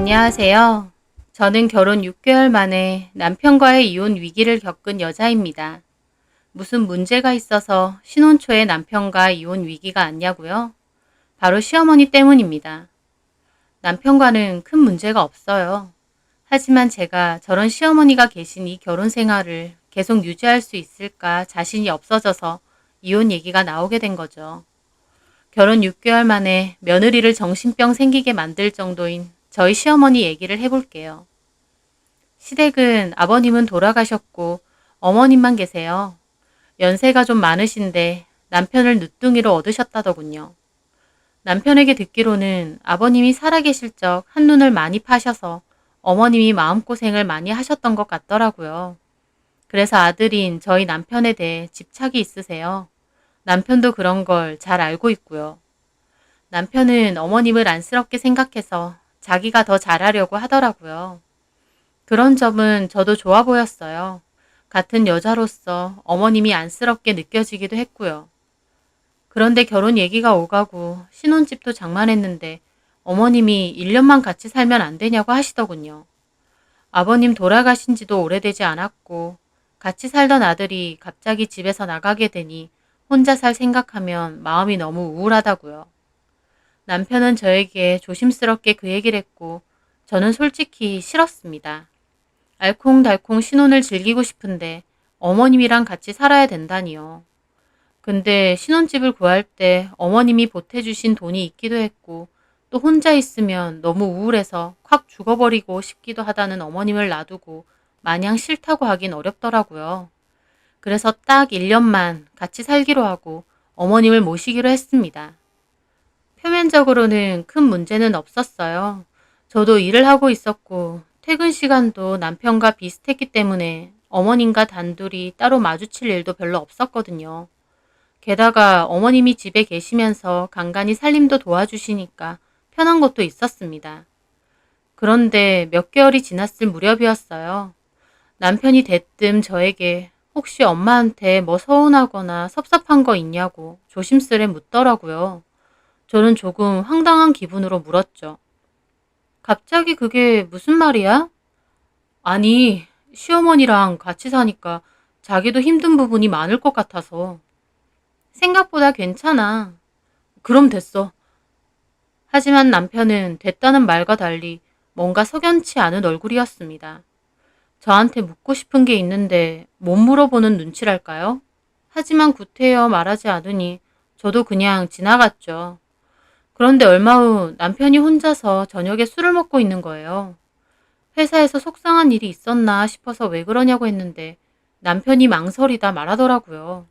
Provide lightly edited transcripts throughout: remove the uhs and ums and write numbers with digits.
안녕하세요. 저는 결혼 6개월 만에 남편과의 이혼 위기를 겪은 여자입니다. 무슨 문제가 있어서 신혼 초에 남편과 이혼 위기가 왔냐고요? 바로 시어머니 때문입니다. 남편과는 큰 문제가 없어요. 하지만 제가 저런 시어머니가 계신 이 결혼 생활을 계속 유지할 수 있을까 자신이 없어져서 이혼 얘기가 나오게 된 거죠. 결혼 6개월 만에 며느리를 정신병 생기게 만들 정도인 저희 시어머니 얘기를 해볼게요. 시댁은 아버님은 돌아가셨고 어머님만 계세요. 연세가 좀 많으신데 남편을 늦둥이로 얻으셨다더군요. 남편에게 듣기로는 아버님이 살아계실 적 한눈을 많이 파셔서 어머님이 마음고생을 많이 하셨던 것 같더라고요. 그래서 아들인 저희 남편에 대해 집착이 있으세요. 남편도 그런 걸 잘 알고 있고요. 남편은 어머님을 안쓰럽게 생각해서 자기가 더 잘하려고 하더라고요. 그런 점은 저도 좋아 보였어요. 같은 여자로서 어머님이 안쓰럽게 느껴지기도 했고요. 그런데 결혼 얘기가 오가고 신혼집도 장만했는데 어머님이 1년만 같이 살면 안 되냐고 하시더군요. 아버님 돌아가신 지도 오래되지 않았고 같이 살던 아들이 갑자기 집에서 나가게 되니 혼자 살 생각하면 마음이 너무 우울하다고요. 남편은 저에게 조심스럽게 그 얘기를 했고 저는 솔직히 싫었습니다. 알콩달콩 신혼을 즐기고 싶은데 어머님이랑 같이 살아야 된다니요. 근데 신혼집을 구할 때 어머님이 보태주신 돈이 있기도 했고 또 혼자 있으면 너무 우울해서 확 죽어버리고 싶기도 하다는 어머님을 놔두고 마냥 싫다고 하긴 어렵더라고요. 그래서 딱 1년만 같이 살기로 하고 어머님을 모시기로 했습니다. 표면적으로는 큰 문제는 없었어요. 저도 일을 하고 있었고 퇴근 시간도 남편과 비슷했기 때문에 어머님과 단둘이 따로 마주칠 일도 별로 없었거든요. 게다가 어머님이 집에 계시면서 간간히 살림도 도와주시니까 편한 것도 있었습니다. 그런데 몇 개월이 지났을 무렵이었어요. 남편이 대뜸 저에게 혹시 엄마한테 뭐 서운하거나 섭섭한 거 있냐고 조심스레 묻더라고요. 저는 조금 황당한 기분으로 물었죠. 갑자기 그게 무슨 말이야? 아니, 시어머니랑 같이 사니까 자기도 힘든 부분이 많을 것 같아서. 생각보다 괜찮아. 그럼 됐어. 하지만 남편은 됐다는 말과 달리 뭔가 석연치 않은 얼굴이었습니다. 저한테 묻고 싶은 게 있는데 못 물어보는 눈치랄까요? 하지만 구태여 말하지 않으니 저도 그냥 지나갔죠. 그런데 얼마 후 남편이 혼자서 저녁에 술을 먹고 있는 거예요. 회사에서 속상한 일이 있었나 싶어서 왜 그러냐고 했는데 남편이 망설이다 말하더라고요.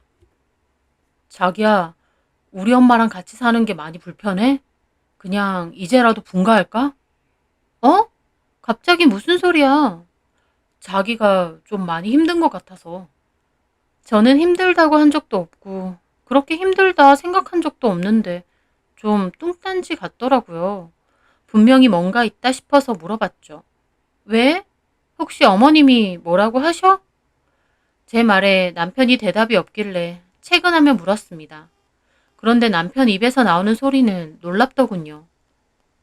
자기야, 우리 엄마랑 같이 사는 게 많이 불편해? 그냥 이제라도 분가할까? 어? 갑자기 무슨 소리야? 자기가 좀 많이 힘든 것 같아서. 저는 힘들다고 한 적도 없고 그렇게 힘들다 생각한 적도 없는데 좀 뚱딴지 같더라고요. 분명히 뭔가 있다 싶어서 물어봤죠. 왜? 혹시 어머님이 뭐라고 하셔? 제 말에 남편이 대답이 없길래 채근하며 물었습니다. 그런데 남편 입에서 나오는 소리는 놀랍더군요.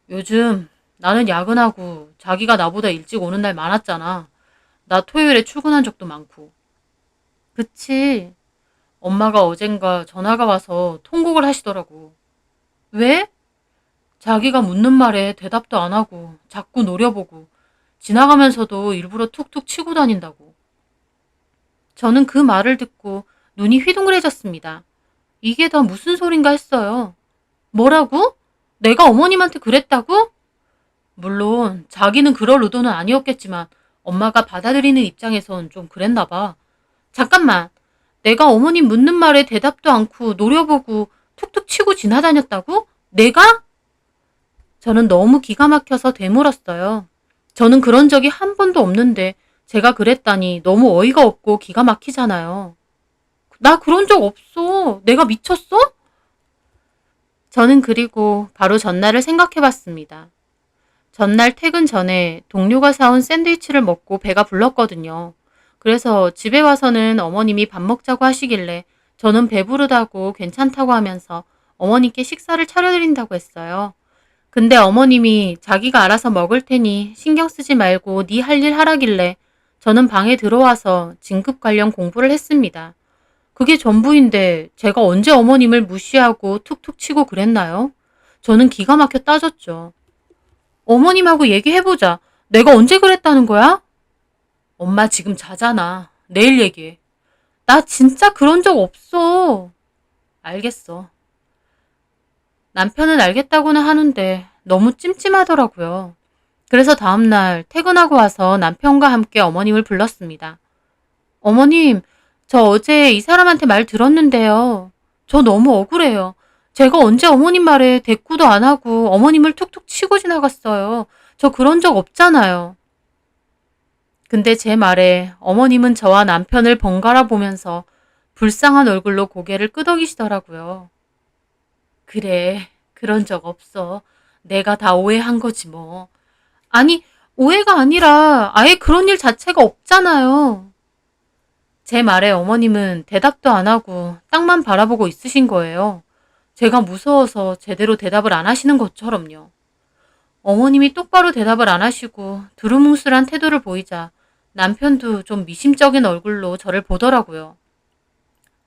요즘 나는 야근하고 자기가 나보다 일찍 오는 날 많았잖아. 나 토요일에 출근한 적도 많고. 그치. 엄마가 어젠가 전화가 와서 통곡을 하시더라고. 왜? 자기가 묻는 말에 대답도 안 하고 자꾸 노려보고 지나가면서도 일부러 툭툭 치고 다닌다고. 저는 그 말을 듣고 눈이 휘둥그레졌습니다. 이게 다 무슨 소린가 했어요. 뭐라고? 내가 어머님한테 그랬다고? 물론 자기는 그럴 의도는 아니었겠지만 엄마가 받아들이는 입장에선 좀 그랬나 봐. 잠깐만. 내가 어머님 묻는 말에 대답도 않고 노려보고 툭툭 치고 지나다녔다고? 내가? 저는 너무 기가 막혀서 되물었어요. 저는 그런 적이 한 번도 없는데 제가 그랬다니 너무 어이가 없고 기가 막히잖아요. 나 그런 적 없어. 내가 미쳤어? 저는 그리고 바로 전날을 생각해 봤습니다. 전날 퇴근 전에 동료가 사온 샌드위치를 먹고 배가 불렀거든요. 그래서 집에 와서는 어머님이 밥 먹자고 하시길래 저는 배부르다고 괜찮다고 하면서 어머님께 식사를 차려드린다고 했어요. 근데 어머님이 자기가 알아서 먹을 테니 신경 쓰지 말고 네 할 일 하라길래 저는 방에 들어와서 진급 관련 공부를 했습니다. 그게 전부인데 제가 언제 어머님을 무시하고 툭툭 치고 그랬나요? 저는 기가 막혀 따졌죠. 어머님하고 얘기해보자. 내가 언제 그랬다는 거야? 엄마 지금 자잖아. 내일 얘기해. 나 진짜 그런 적 없어. 알겠어. 남편은 알겠다고는 하는데 너무 찜찜하더라고요. 그래서 다음날 퇴근하고 와서 남편과 함께 어머님을 불렀습니다. 어머님, 저 어제 이 사람한테 말 들었는데요. 저 너무 억울해요. 제가 언제 어머님 말에 대꾸도 안 하고 어머님을 툭툭 치고 지나갔어요. 저 그런 적 없잖아요. 근데 제 말에 어머님은 저와 남편을 번갈아 보면서 불쌍한 얼굴로 고개를 끄덕이시더라고요. 그래, 그런 적 없어. 내가 다 오해한 거지 뭐. 아니, 오해가 아니라 아예 그런 일 자체가 없잖아요. 제 말에 어머님은 대답도 안 하고 땅만 바라보고 있으신 거예요. 제가 무서워서 제대로 대답을 안 하시는 것처럼요. 어머님이 똑바로 대답을 안 하시고 두루뭉술한 태도를 보이자 남편도 좀 미심쩍은 얼굴로 저를 보더라고요.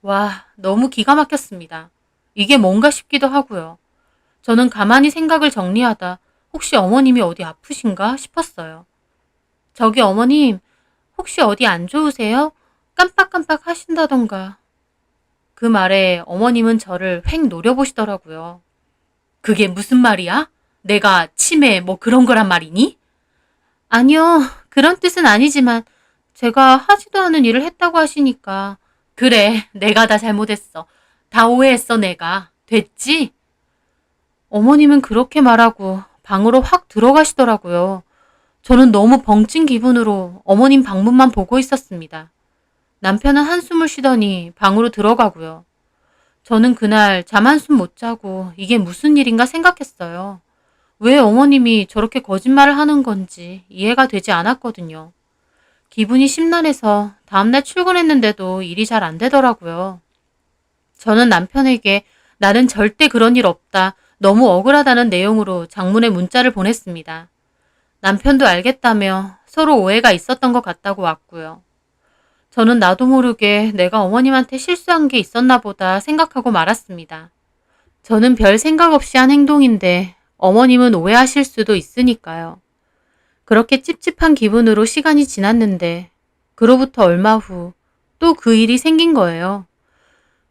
와, 너무 기가 막혔습니다. 이게 뭔가 싶기도 하고요. 저는 가만히 생각을 정리하다 혹시 어머님이 어디 아프신가 싶었어요. 저기 어머님, 혹시 어디 안 좋으세요? 깜빡깜빡 하신다던가. 그 말에 어머님은 저를 획 노려보시더라고요. 그게 무슨 말이야? 내가 치매 뭐 그런 거란 말이니? 아니요, 그런 뜻은 아니지만 제가 하지도 않은 일을 했다고 하시니까. 그래, 내가 다 잘못했어. 다 오해했어, 내가. 됐지? 어머님은 그렇게 말하고 방으로 확 들어가시더라고요. 저는 너무 벙찐 기분으로 어머님 방문만 보고 있었습니다. 남편은 한숨을 쉬더니 방으로 들어가고요. 저는 그날 잠 한숨 못 자고 이게 무슨 일인가 생각했어요. 왜 어머님이 저렇게 거짓말을 하는 건지 이해가 되지 않았거든요. 기분이 심란해서 다음날 출근했는데도 일이 잘 안 되더라고요. 저는 남편에게 나는 절대 그런 일 없다. 너무 억울하다는 내용으로 장문의 문자를 보냈습니다. 남편도 알겠다며 서로 오해가 있었던 것 같다고 왔고요. 저는 나도 모르게 내가 어머님한테 실수한 게 있었나 보다 생각하고 말았습니다. 저는 별 생각 없이 한 행동인데 어머님은 오해하실 수도 있으니까요. 그렇게 찝찝한 기분으로 시간이 지났는데 그로부터 얼마 후 또 그 일이 생긴 거예요.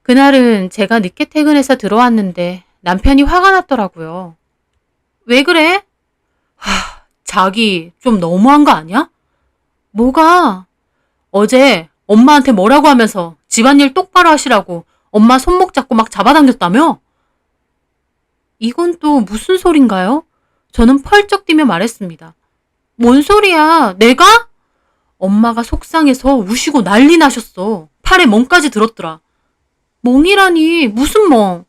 그날은 제가 늦게 퇴근해서 들어왔는데 남편이 화가 났더라고요. 왜 그래? 자기 좀 너무한 거 아니야? 뭐가? 어제 엄마한테 뭐라고 하면서 집안일 똑바로 하시라고 엄마 손목 잡고 막 잡아당겼다며? 이건 또 무슨 소린가요? 저는 펄쩍 뛰며 말했습니다. 뭔 소리야? 내가? 엄마가 속상해서 우시고 난리 나셨어. 팔에 멍까지 들었더라. 멍이라니 무슨 멍?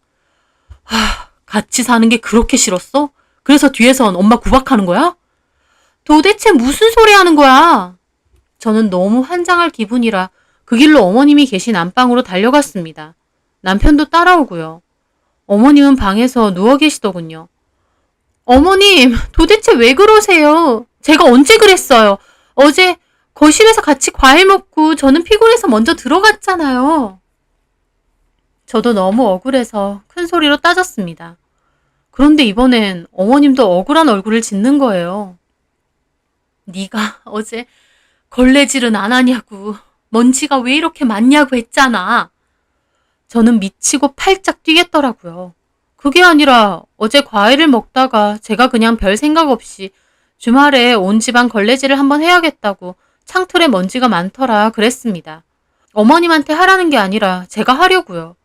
같이 사는 게 그렇게 싫었어? 그래서 뒤에선 엄마 구박하는 거야? 도대체 무슨 소리 하는 거야? 저는 너무 환장할 기분이라 그 길로 어머님이 계신 안방으로 달려갔습니다. 남편도 따라오고요. 어머님은 방에서 누워 계시더군요. 어머님, 도대체 왜 그러세요? 제가 언제 그랬어요? 어제 거실에서 같이 과일 먹고 저는 피곤해서 먼저 들어갔잖아요. 저도 너무 억울해서 큰 소리로 따졌습니다. 그런데 이번엔 어머님도 억울한 얼굴을 짓는 거예요. 네가 어제 걸레질은 안 하냐고, 먼지가 왜 이렇게 많냐고 했잖아. 저는 미치고 팔짝 뛰겠더라고요. 그게 아니라 어제 과일을 먹다가 제가 그냥 별 생각 없이 주말에 온 집안 걸레질을 한번 해야겠다고 창틀에 먼지가 많더라 그랬습니다. 어머님한테 하라는 게 아니라 제가 하려고요.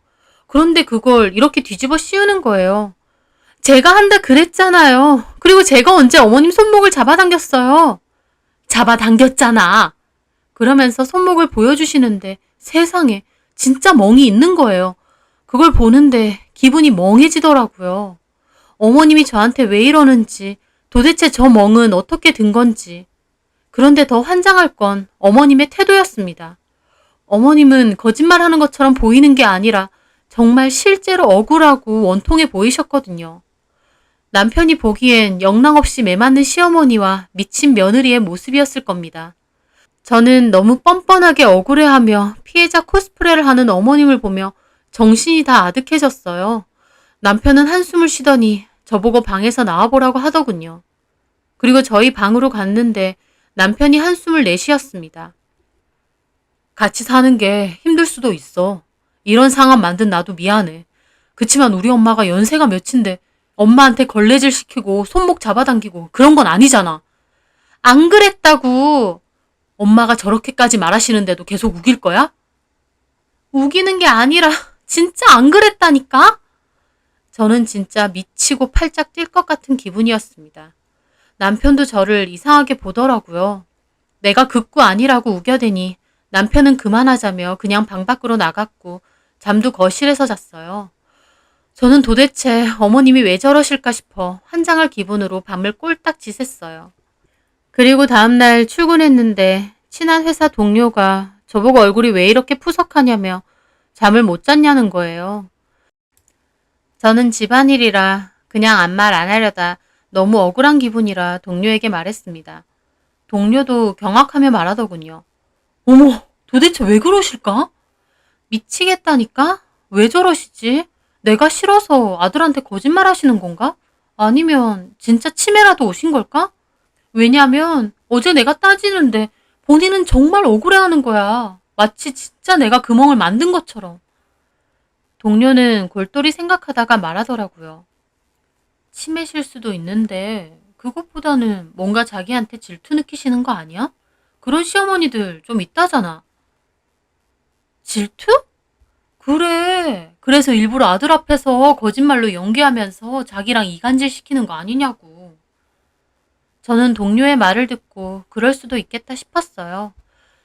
그런데 그걸 이렇게 뒤집어 씌우는 거예요. 제가 한다 그랬잖아요. 그리고 제가 언제 어머님 손목을 잡아당겼어요. 잡아당겼잖아. 그러면서 손목을 보여주시는데 세상에 진짜 멍이 있는 거예요. 그걸 보는데 기분이 멍해지더라고요. 어머님이 저한테 왜 이러는지, 도대체 저 멍은 어떻게 든 건지. 그런데 더 환장할 건 어머님의 태도였습니다. 어머님은 거짓말하는 것처럼 보이는 게 아니라 정말 실제로 억울하고 원통해 보이셨거든요. 남편이 보기엔 영락없이 매맞는 시어머니와 미친 며느리의 모습이었을 겁니다. 저는 너무 뻔뻔하게 억울해하며 피해자 코스프레를 하는 어머님을 보며 정신이 다 아득해졌어요. 남편은 한숨을 쉬더니 저보고 방에서 나와보라고 하더군요. 그리고 저희 방으로 갔는데 남편이 한숨을 내쉬었습니다. 같이 사는 게 힘들 수도 있어. 이런 상황 만든 나도 미안해. 그치만 우리 엄마가 연세가 몇인데 엄마한테 걸레질 시키고 손목 잡아당기고 그런 건 아니잖아. 안 그랬다고. 엄마가 저렇게까지 말하시는데도 계속 우길 거야? 우기는 게 아니라 진짜 안 그랬다니까? 저는 진짜 미치고 팔짝 뛸 것 같은 기분이었습니다. 남편도 저를 이상하게 보더라고요. 내가 극구 아니라고 우겨대니 남편은 그만하자며 그냥 방 밖으로 나갔고 잠도 거실에서 잤어요. 저는 도대체 어머님이 왜 저러실까 싶어 환장할 기분으로 밤을 꼴딱 지샜어요. 그리고 다음날 출근했는데 친한 회사 동료가 저보고 얼굴이 왜 이렇게 푸석하냐며 잠을 못 잤냐는 거예요. 저는 집안일이라 그냥 아무 말 안 하려다 너무 억울한 기분이라 동료에게 말했습니다. 동료도 경악하며 말하더군요. 어머, 도대체 왜 그러실까? 미치겠다니까? 왜 저러시지? 내가 싫어서 아들한테 거짓말 하시는 건가? 아니면 진짜 치매라도 오신 걸까? 왜냐면 어제 내가 따지는데 본인은 정말 억울해하는 거야. 마치 진짜 내가 그 멍을 만든 것처럼. 동료는 골똘히 생각하다가 말하더라고요. 치매실 수도 있는데 그것보다는 뭔가 자기한테 질투 느끼시는 거 아니야? 그런 시어머니들 좀 있다잖아. 질투? 그래. 그래서 일부러 아들 앞에서 거짓말로 연기하면서 자기랑 이간질 시키는 거 아니냐고. 저는 동료의 말을 듣고 그럴 수도 있겠다 싶었어요.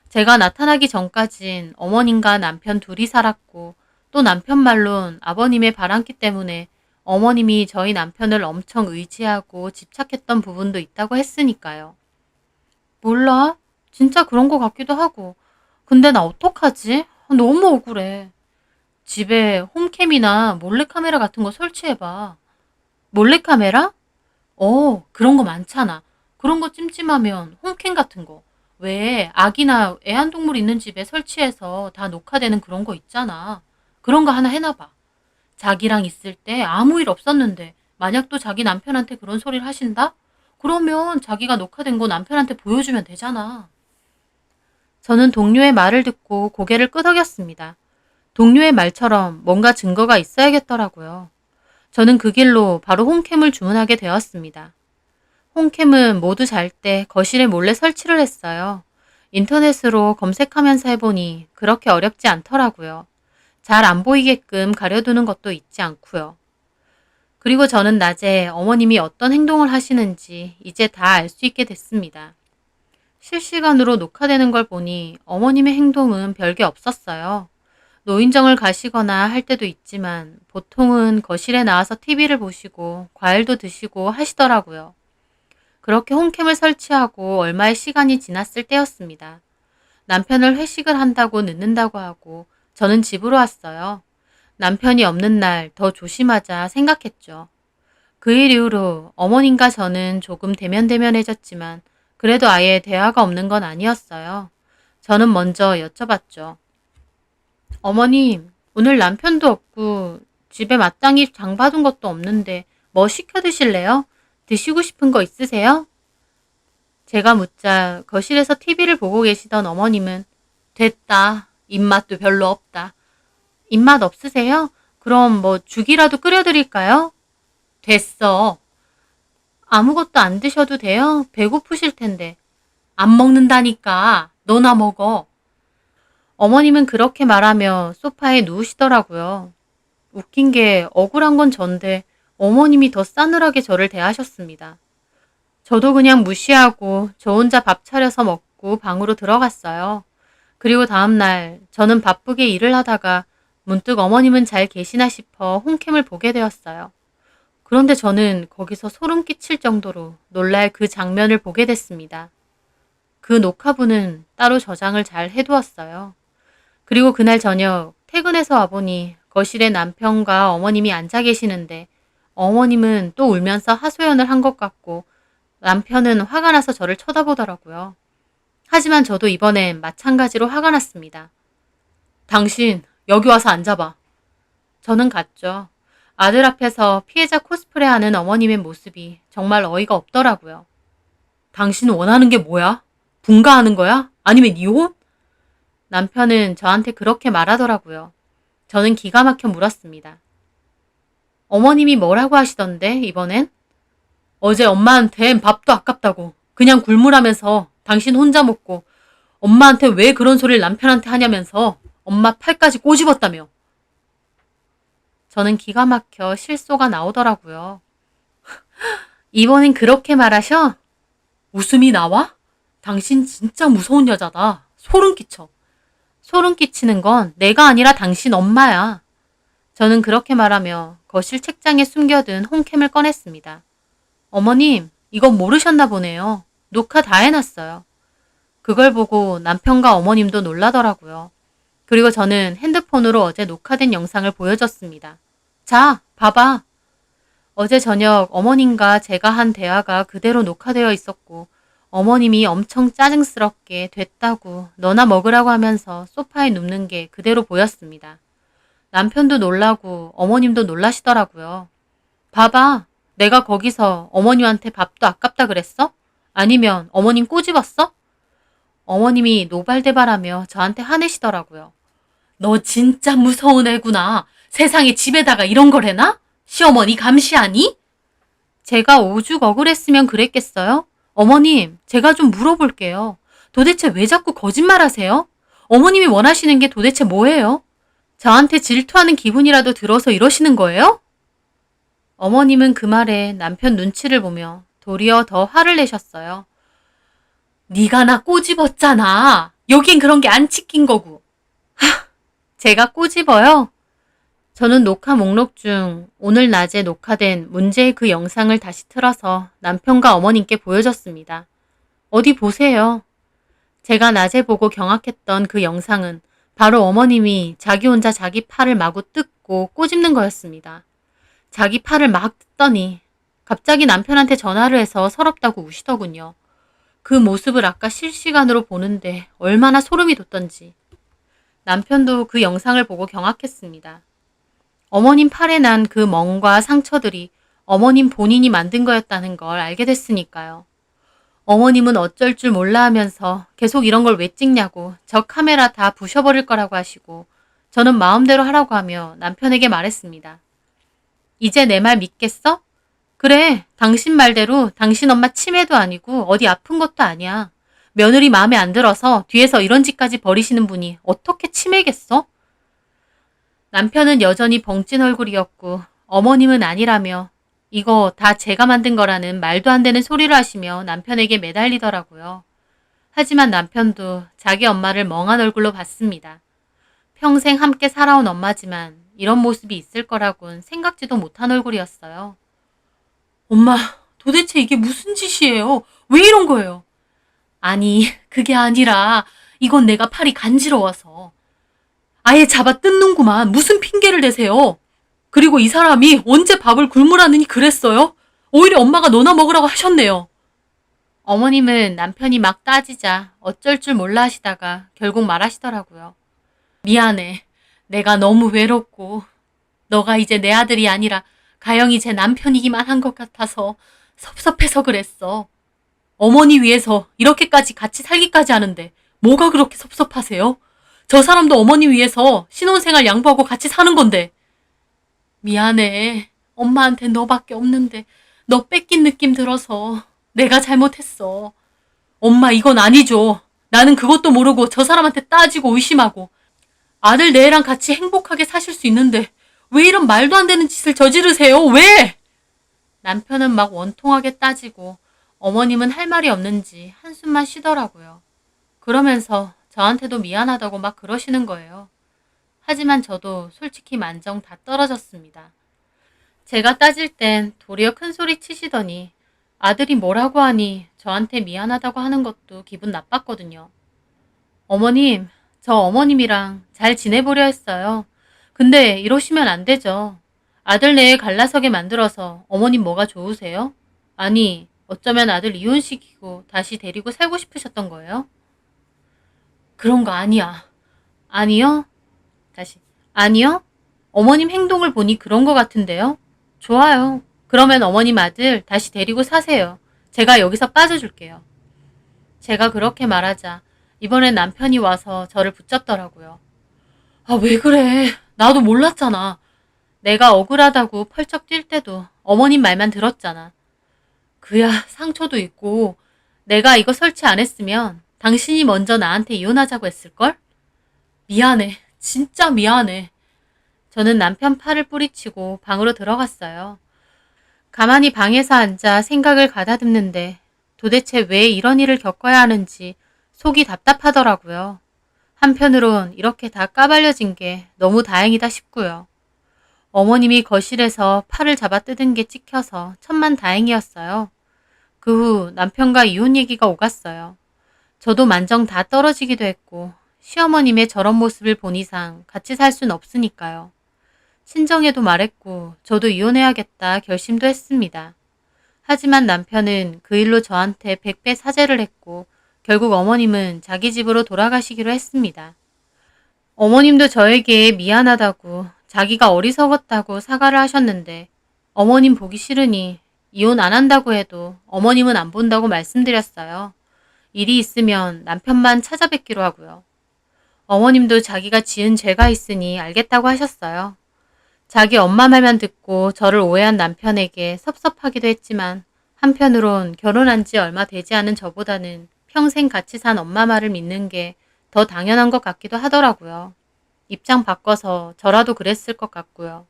제가 나타나기 전까진 어머님과 남편 둘이 살았고 또 남편 말론 아버님의 바람기 때문에 어머님이 저희 남편을 엄청 의지하고 집착했던 부분도 있다고 했으니까요. 몰라. 진짜 그런 거 같기도 하고. 근데 나 어떡하지? 너무 억울해. 집에 홈캠이나 몰래카메라 같은 거 설치해봐. 몰래카메라? 그런 거 많잖아. 그런 거 찜찜하면 홈캠 같은 거. 왜 아기나 애완동물 있는 집에 설치해서 다 녹화되는 그런 거 있잖아. 그런 거 하나 해놔봐. 자기랑 있을 때 아무 일 없었는데 만약 또 자기 남편한테 그런 소리를 하신다? 그러면 자기가 녹화된 거 남편한테 보여주면 되잖아. 저는 동료의 말을 듣고 고개를 끄덕였습니다. 동료의 말처럼 뭔가 증거가 있어야겠더라고요. 저는 그 길로 바로 홈캠을 주문하게 되었습니다. 홈캠은 모두 잘 때 거실에 몰래 설치를 했어요. 인터넷으로 검색하면서 해보니 그렇게 어렵지 않더라고요. 잘 안 보이게끔 가려두는 것도 있지 않고요. 그리고 저는 낮에 어머님이 어떤 행동을 하시는지 이제 다 알 수 있게 됐습니다. 실시간으로 녹화되는 걸 보니 어머님의 행동은 별게 없었어요. 노인정을 가시거나 할 때도 있지만 보통은 거실에 나와서 TV를 보시고 과일도 드시고 하시더라고요. 그렇게 홈캠을 설치하고 얼마의 시간이 지났을 때였습니다. 남편을 회식을 한다고 늦는다고 하고 저는 집으로 왔어요. 남편이 없는 날 더 조심하자 생각했죠. 그 일 이후로 어머님과 저는 조금 대면대면해졌지만 그래도 아예 대화가 없는 건 아니었어요. 저는 먼저 여쭤봤죠. 어머님, 오늘 남편도 없고 집에 마땅히 장 봐둔 것도 없는데 뭐 시켜 드실래요? 드시고 싶은 거 있으세요? 제가 묻자 거실에서 TV를 보고 계시던 어머님은 됐다. 입맛도 별로 없다. 입맛 없으세요? 그럼 뭐 죽이라도 끓여드릴까요? 됐어. 아무것도 안 드셔도 돼요? 배고프실 텐데. 안 먹는다니까. 너나 먹어. 어머님은 그렇게 말하며 소파에 누우시더라고요. 웃긴 게 억울한 건 전데 어머님이 더 싸늘하게 저를 대하셨습니다. 저도 그냥 무시하고 저 혼자 밥 차려서 먹고 방으로 들어갔어요. 그리고 다음날 저는 바쁘게 일을 하다가 문득 어머님은 잘 계시나 싶어 홈캠을 보게 되었어요. 그런데 저는 거기서 소름 끼칠 정도로 놀랄 그 장면을 보게 됐습니다. 그 녹화부는 따로 저장을 잘 해두었어요. 그리고 그날 저녁 퇴근해서 와보니 거실에 남편과 어머님이 앉아 계시는데 어머님은 또 울면서 하소연을 한 것 같고 남편은 화가 나서 저를 쳐다보더라고요. 하지만 저도 이번엔 마찬가지로 화가 났습니다. 당신 여기 와서 앉아봐. 저는 갔죠. 아들 앞에서 피해자 코스프레하는 어머님의 모습이 정말 어이가 없더라고요. 당신 원하는 게 뭐야? 분가하는 거야? 아니면 이혼? 남편은 저한테 그렇게 말하더라고요. 저는 기가 막혀 물었습니다. 어머님이 뭐라고 하시던데 이번엔? 어제 엄마한텐 밥도 아깝다고 그냥 굴물하면서 당신 혼자 먹고 엄마한테 왜 그런 소리를 남편한테 하냐면서 엄마 팔까지 꼬집었다며. 저는 기가 막혀 실소가 나오더라고요. 이번엔 그렇게 말하셔? 웃음이 나와? 당신 진짜 무서운 여자다. 소름 끼쳐. 소름 끼치는 건 내가 아니라 당신 엄마야. 저는 그렇게 말하며 거실 책장에 숨겨둔 홈캠을 꺼냈습니다. 어머님, 이건 모르셨나 보네요. 녹화 다 해놨어요. 그걸 보고 남편과 어머님도 놀라더라고요. 그리고 저는 핸드폰으로 어제 녹화된 영상을 보여줬습니다. 자, 봐봐. 어제 저녁 어머님과 제가 한 대화가 그대로 녹화되어 있었고 어머님이 엄청 짜증스럽게 됐다고 너나 먹으라고 하면서 소파에 눕는 게 그대로 보였습니다. 남편도 놀라고 어머님도 놀라시더라고요. 봐봐. 내가 거기서 어머님한테 밥도 아깝다 그랬어? 아니면 어머님 꼬집었어? 어머님이 노발대발하며 저한테 화내시더라고요. 너 진짜 무서운 애구나. 세상에 집에다가 이런 걸 해놔? 시어머니 감시하니? 제가 오죽 억울했으면 그랬겠어요? 어머님, 제가 좀 물어볼게요. 도대체 왜 자꾸 거짓말하세요? 어머님이 원하시는 게 도대체 뭐예요? 저한테 질투하는 기분이라도 들어서 이러시는 거예요? 어머님은 그 말에 남편 눈치를 보며 도리어 더 화를 내셨어요. 네가 나 꼬집었잖아. 여긴 그런 게 안 찍힌 거고. 제가 꼬집어요? 저는 녹화 목록 중 오늘 낮에 녹화된 문제의 그 영상을 다시 틀어서 남편과 어머님께 보여줬습니다. 어디 보세요. 제가 낮에 보고 경악했던 그 영상은 바로 어머님이 자기 혼자 자기 팔을 마구 뜯고 꼬집는 거였습니다. 자기 팔을 막 뜯더니 갑자기 남편한테 전화를 해서 서럽다고 우시더군요. 그 모습을 아까 실시간으로 보는데 얼마나 소름이 돋던지. 남편도 그 영상을 보고 경악했습니다. 어머님 팔에 난 그 멍과 상처들이 어머님 본인이 만든 거였다는 걸 알게 됐으니까요. 어머님은 어쩔 줄 몰라 하면서 계속 이런 걸 왜 찍냐고 저 카메라 다 부셔버릴 거라고 하시고 저는 마음대로 하라고 하며 남편에게 말했습니다. 이제 내 말 믿겠어? 그래, 당신 말대로 당신 엄마 치매도 아니고 어디 아픈 것도 아니야. 며느리 마음에 안 들어서 뒤에서 이런 짓까지 벌이시는 분이 어떻게 치매겠어? 남편은 여전히 벙찐 얼굴이었고 어머님은 아니라며 이거 다 제가 만든 거라는 말도 안 되는 소리를 하시며 남편에게 매달리더라고요. 하지만 남편도 자기 엄마를 멍한 얼굴로 봤습니다. 평생 함께 살아온 엄마지만 이런 모습이 있을 거라곤 생각지도 못한 얼굴이었어요. 엄마, 도대체 이게 무슨 짓이에요? 왜 이런 거예요? 아니, 그게 아니라 이건 내가 팔이 간지러워서. 아예 잡아 뜯는구만. 무슨 핑계를 대세요? 그리고 이 사람이 언제 밥을 굶으라느니 그랬어요? 오히려 엄마가 너나 먹으라고 하셨네요. 어머님은 남편이 막 따지자 어쩔 줄 몰라 하시다가 결국 말하시더라고요. 미안해. 내가 너무 외롭고 너가 이제 내 아들이 아니라 가영이 제 남편이기만 한 것 같아서 섭섭해서 그랬어. 어머니 위해서 이렇게까지 같이 살기까지 하는데 뭐가 그렇게 섭섭하세요? 저 사람도 어머니 위해서 신혼생활 양보하고 같이 사는 건데. 미안해. 엄마한테 너밖에 없는데 너 뺏긴 느낌 들어서 내가 잘못했어. 엄마 이건 아니죠. 나는 그것도 모르고 저 사람한테 따지고 의심하고 아들 내 애랑 같이 행복하게 사실 수 있는데 왜 이런 말도 안 되는 짓을 저지르세요? 왜? 남편은 막 원통하게 따지고 어머님은 할 말이 없는지 한숨만 쉬더라고요. 그러면서 저한테도 미안하다고 막 그러시는 거예요. 하지만 저도 솔직히 만정 다 떨어졌습니다. 제가 따질 땐 도리어 큰 소리 치시더니 아들이 뭐라고 하니 저한테 미안하다고 하는 것도 기분 나빴거든요. 어머님, 저 어머님이랑 잘 지내보려 했어요. 근데 이러시면 안 되죠. 아들 내에 갈라서게 만들어서 어머님 뭐가 좋으세요? 아니, 어쩌면 아들 이혼시키고 다시 데리고 살고 싶으셨던 거예요? 그런 거 아니야. 아니요? 다시. 아니요? 어머님 행동을 보니 그런 거 같은데요? 좋아요. 그러면 어머님 아들 다시 데리고 사세요. 제가 여기서 빠져줄게요. 제가 그렇게 말하자 이번엔 남편이 와서 저를 붙잡더라고요. 아, 왜 그래? 나도 몰랐잖아. 내가 억울하다고 펄쩍 뛸 때도 어머님 말만 들었잖아. 그야 상처도 있고 내가 이거 설치 안 했으면 당신이 먼저 나한테 이혼하자고 했을걸? 미안해. 진짜 미안해. 저는 남편 팔을 뿌리치고 방으로 들어갔어요. 가만히 방에서 앉아 생각을 가다듬는데 도대체 왜 이런 일을 겪어야 하는지 속이 답답하더라고요. 한편으론 이렇게 다 까발려진 게 너무 다행이다 싶고요. 어머님이 거실에서 팔을 잡아 뜯은 게 찍혀서 천만다행이었어요. 그 후 남편과 이혼 얘기가 오갔어요. 저도 만정 다 떨어지기도 했고 시어머님의 저런 모습을 본 이상 같이 살 순 없으니까요. 친정에도 말했고 저도 이혼해야겠다 결심도 했습니다. 하지만 남편은 그 일로 저한테 100배 사죄를 했고 결국 어머님은 자기 집으로 돌아가시기로 했습니다. 어머님도 저에게 미안하다고 자기가 어리석었다고 사과를 하셨는데 어머님 보기 싫으니 이혼 안 한다고 해도 어머님은 안 본다고 말씀드렸어요. 일이 있으면 남편만 찾아뵙기로 하고요. 어머님도 자기가 지은 죄가 있으니 알겠다고 하셨어요. 자기 엄마 말만 듣고 저를 오해한 남편에게 섭섭하기도 했지만 한편으론 결혼한 지 얼마 되지 않은 저보다는 평생 같이 산 엄마 말을 믿는 게 더 당연한 것 같기도 하더라고요. 입장 바꿔서 저라도 그랬을 것 같고요.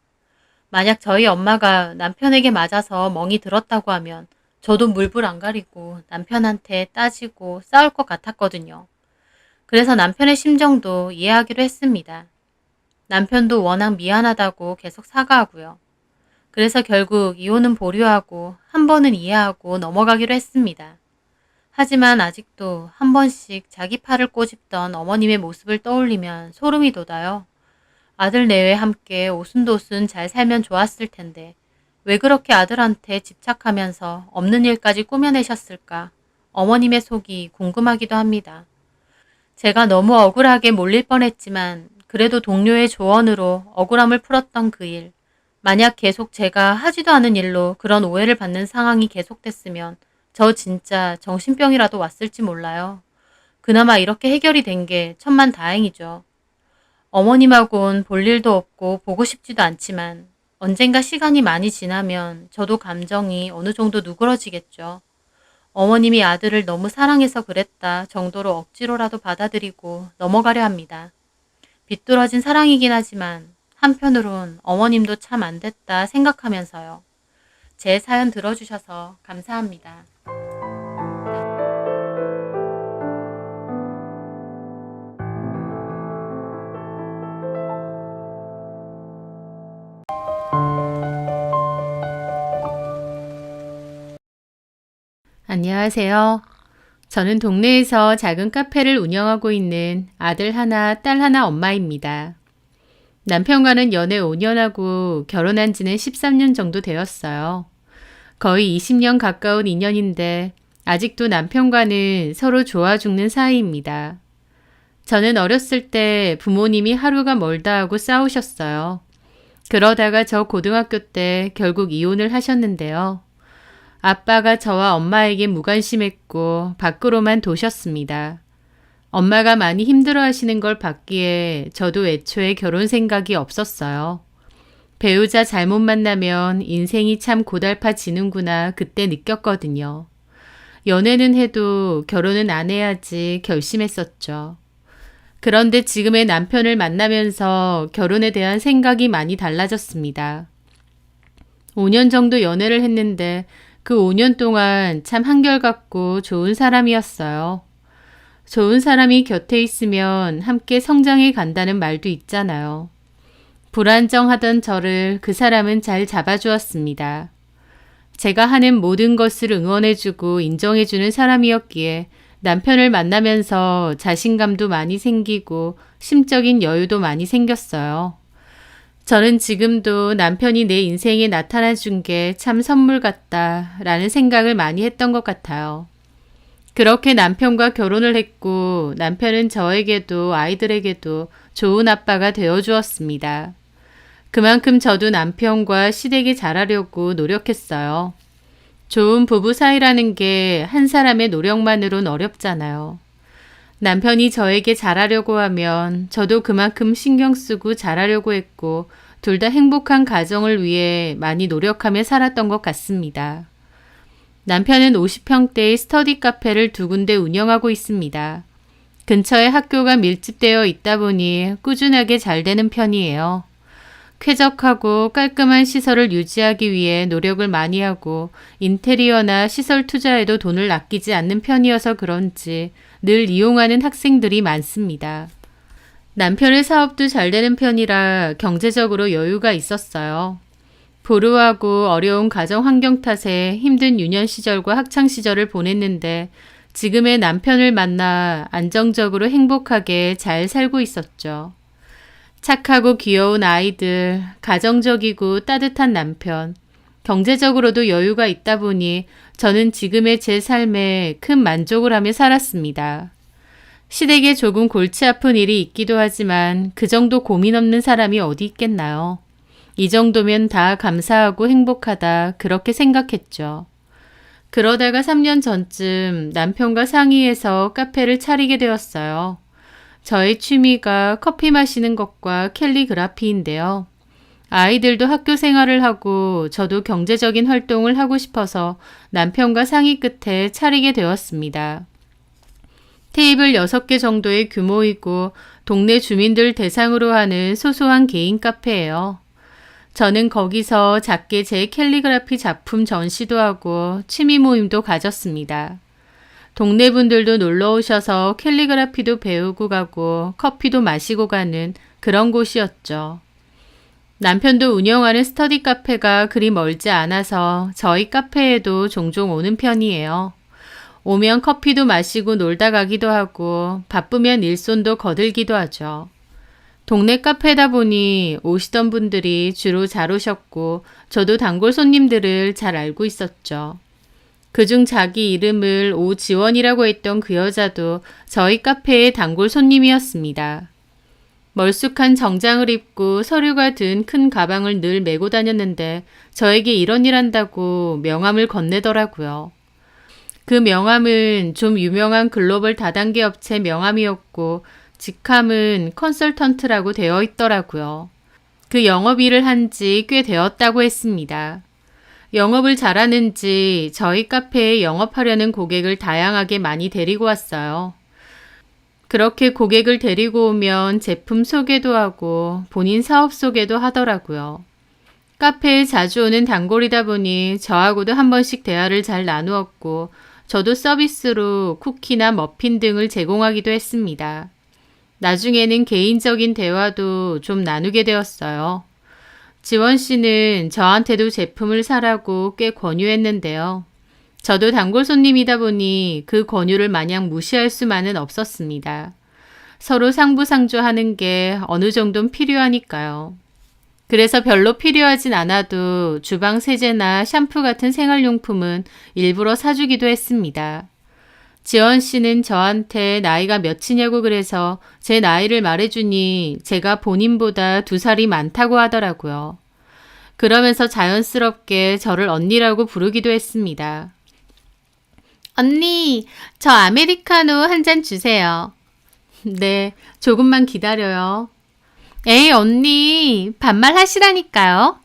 만약 저희 엄마가 남편에게 맞아서 멍이 들었다고 하면 저도 물불 안 가리고 남편한테 따지고 싸울 것 같았거든요. 그래서 남편의 심정도 이해하기로 했습니다. 남편도 워낙 미안하다고 계속 사과하고요. 그래서 결국 이혼은 보류하고 한 번은 이해하고 넘어가기로 했습니다. 하지만 아직도 한 번씩 자기 팔을 꼬집던 어머님의 모습을 떠올리면 소름이 돋아요. 아들 내외 함께 오순도순 잘 살면 좋았을 텐데 왜 그렇게 아들한테 집착하면서 없는 일까지 꾸며내셨을까? 어머님의 속이 궁금하기도 합니다. 제가 너무 억울하게 몰릴 뻔했지만 그래도 동료의 조언으로 억울함을 풀었던 그 일. 만약 계속 제가 하지도 않은 일로 그런 오해를 받는 상황이 계속됐으면 저 진짜 정신병이라도 왔을지 몰라요. 그나마 이렇게 해결이 된 게 천만다행이죠. 어머님하고는 볼 일도 없고 보고 싶지도 않지만 언젠가 시간이 많이 지나면 저도 감정이 어느 정도 누그러지겠죠. 어머님이 아들을 너무 사랑해서 그랬다 정도로 억지로라도 받아들이고 넘어가려 합니다. 비뚤어진 사랑이긴 하지만 한편으론 어머님도 참 안 됐다 생각하면서요. 제 사연 들어주셔서 감사합니다. 안녕하세요. 저는 동네에서 작은 카페를 운영하고 있는 아들 하나, 딸 하나 엄마입니다. 남편과는 연애 5년 하고 결혼한 지는 13년 정도 되었어요. 거의 20년 가까운 인연인데 아직도 남편과는 서로 좋아 죽는 사이입니다. 저는 어렸을 때 부모님이 하루가 멀다 하고 싸우셨어요. 그러다가 저 고등학교 때 결국 이혼을 하셨는데요. 아빠가 저와 엄마에게 무관심했고 밖으로만 도셨습니다. 엄마가 많이 힘들어하시는 걸 봤기에 저도 애초에 결혼 생각이 없었어요. 배우자 잘못 만나면 인생이 참 고달파지는구나 그때 느꼈거든요. 연애는 해도 결혼은 안 해야지 결심했었죠. 그런데 지금의 남편을 만나면서 결혼에 대한 생각이 많이 달라졌습니다. 5년 정도 연애를 했는데 그 5년 동안 참 한결같고 좋은 사람이었어요. 좋은 사람이 곁에 있으면 함께 성장해 간다는 말도 있잖아요. 불안정하던 저를 그 사람은 잘 잡아주었습니다. 제가 하는 모든 것을 응원해주고 인정해주는 사람이었기에 남편을 만나면서 자신감도 많이 생기고 심적인 여유도 많이 생겼어요. 저는 지금도 남편이 내 인생에 나타나 준 게 참 선물 같다 라는 생각을 많이 했던 것 같아요. 그렇게 남편과 결혼을 했고 남편은 저에게도 아이들에게도 좋은 아빠가 되어 주었습니다. 그만큼 저도 남편과 시댁에 잘하려고 노력했어요. 좋은 부부 사이라는 게 한 사람의 노력만으론 어렵잖아요. 남편이 저에게 잘하려고 하면 저도 그만큼 신경 쓰고 잘하려고 했고 둘 다 행복한 가정을 위해 많이 노력하며 살았던 것 같습니다. 남편은 50평대의 스터디 카페를 2군데 운영하고 있습니다. 근처에 학교가 밀집되어 있다 보니 꾸준하게 잘 되는 편이에요. 쾌적하고 깔끔한 시설을 유지하기 위해 노력을 많이 하고 인테리어나 시설 투자에도 돈을 아끼지 않는 편이어서 그런지 늘 이용하는 학생들이 많습니다. 남편의 사업도 잘 되는 편이라 경제적으로 여유가 있었어요. 불우하고 어려운 가정 환경 탓에 힘든 유년 시절과 학창 시절을 보냈는데 지금의 남편을 만나 안정적으로 행복하게 잘 살고 있었죠. 착하고 귀여운 아이들, 가정적이고 따뜻한 남편, 경제적으로도 여유가 있다 보니 저는 지금의 제 삶에 큰 만족을 하며 살았습니다. 시댁에 조금 골치 아픈 일이 있기도 하지만 그 정도 고민 없는 사람이 어디 있겠나요? 이 정도면 다 감사하고 행복하다 그렇게 생각했죠. 그러다가 3년 전쯤 남편과 상의해서 카페를 차리게 되었어요. 저의 취미가 커피 마시는 것과 캘리그라피인데요. 아이들도 학교 생활을 하고 저도 경제적인 활동을 하고 싶어서 남편과 상의 끝에 차리게 되었습니다. 테이블 6개 정도의 규모이고 동네 주민들 대상으로 하는 소소한 개인 카페예요. 저는 거기서 작게 제 캘리그라피 작품 전시도 하고 취미 모임도 가졌습니다. 동네 분들도 놀러 오셔서 캘리그라피도 배우고 가고 커피도 마시고 가는 그런 곳이었죠. 남편도 운영하는 스터디 카페가 그리 멀지 않아서 저희 카페에도 종종 오는 편이에요. 오면 커피도 마시고 놀다 가기도 하고 바쁘면 일손도 거들기도 하죠. 동네 카페다 보니 오시던 분들이 주로 잘 오셨고 저도 단골 손님들을 잘 알고 있었죠. 그중 자기 이름을 오지원이라고 했던 그 여자도 저희 카페의 단골 손님이었습니다. 멀쑥한 정장을 입고 서류가 든 큰 가방을 늘 메고 다녔는데 저에게 이런 일 한다고 명함을 건네더라고요. 그 명함은 좀 유명한 글로벌 다단계 업체 명함이었고 직함은 컨설턴트라고 되어 있더라고요. 그 영업 일을 한 지 꽤 되었다고 했습니다. 영업을 잘하는지 저희 카페에 영업하려는 고객을 다양하게 많이 데리고 왔어요. 그렇게 고객을 데리고 오면 제품 소개도 하고 본인 사업 소개도 하더라고요. 카페에 자주 오는 단골이다 보니 저하고도 한 번씩 대화를 잘 나누었고 저도 서비스로 쿠키나 머핀 등을 제공하기도 했습니다. 나중에는 개인적인 대화도 좀 나누게 되었어요. 지원 씨는 저한테도 제품을 사라고 꽤 권유했는데요. 저도 단골 손님이다 보니 그 권유를 마냥 무시할 수만은 없었습니다. 서로 상부상조하는 게 어느 정도는 필요하니까요. 그래서 별로 필요하진 않아도 주방 세제나 샴푸 같은 생활용품은 일부러 사주기도 했습니다. 지원 씨는 저한테 나이가 몇이냐고 그래서 제 나이를 말해주니 제가 본인보다 2살이 많다고 하더라고요. 그러면서 자연스럽게 저를 언니라고 부르기도 했습니다. 언니, 저 아메리카노 한 잔 주세요. 네, 조금만 기다려요. 에이, 언니, 반말 하시라니까요.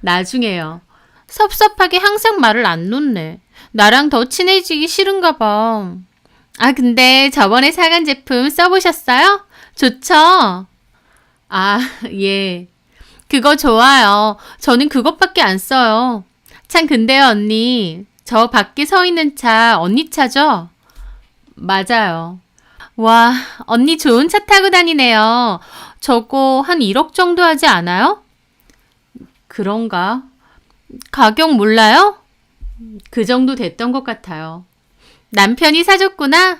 나중에요. 섭섭하게 항상 말을 안 놓네. 나랑 더 친해지기 싫은가 봐. 아, 근데 저번에 사간 제품 써보셨어요? 좋죠? 아, 예. 그거 좋아요. 저는 그것밖에 안 써요. 참 근데요, 언니. 저 밖에 서 있는 차 언니 차죠? 맞아요. 와, 언니 좋은 차 타고 다니네요. 저거 한 1억 정도 하지 않아요? 그런가? 가격 몰라요? 그 정도 됐던 것 같아요. 남편이 사줬구나?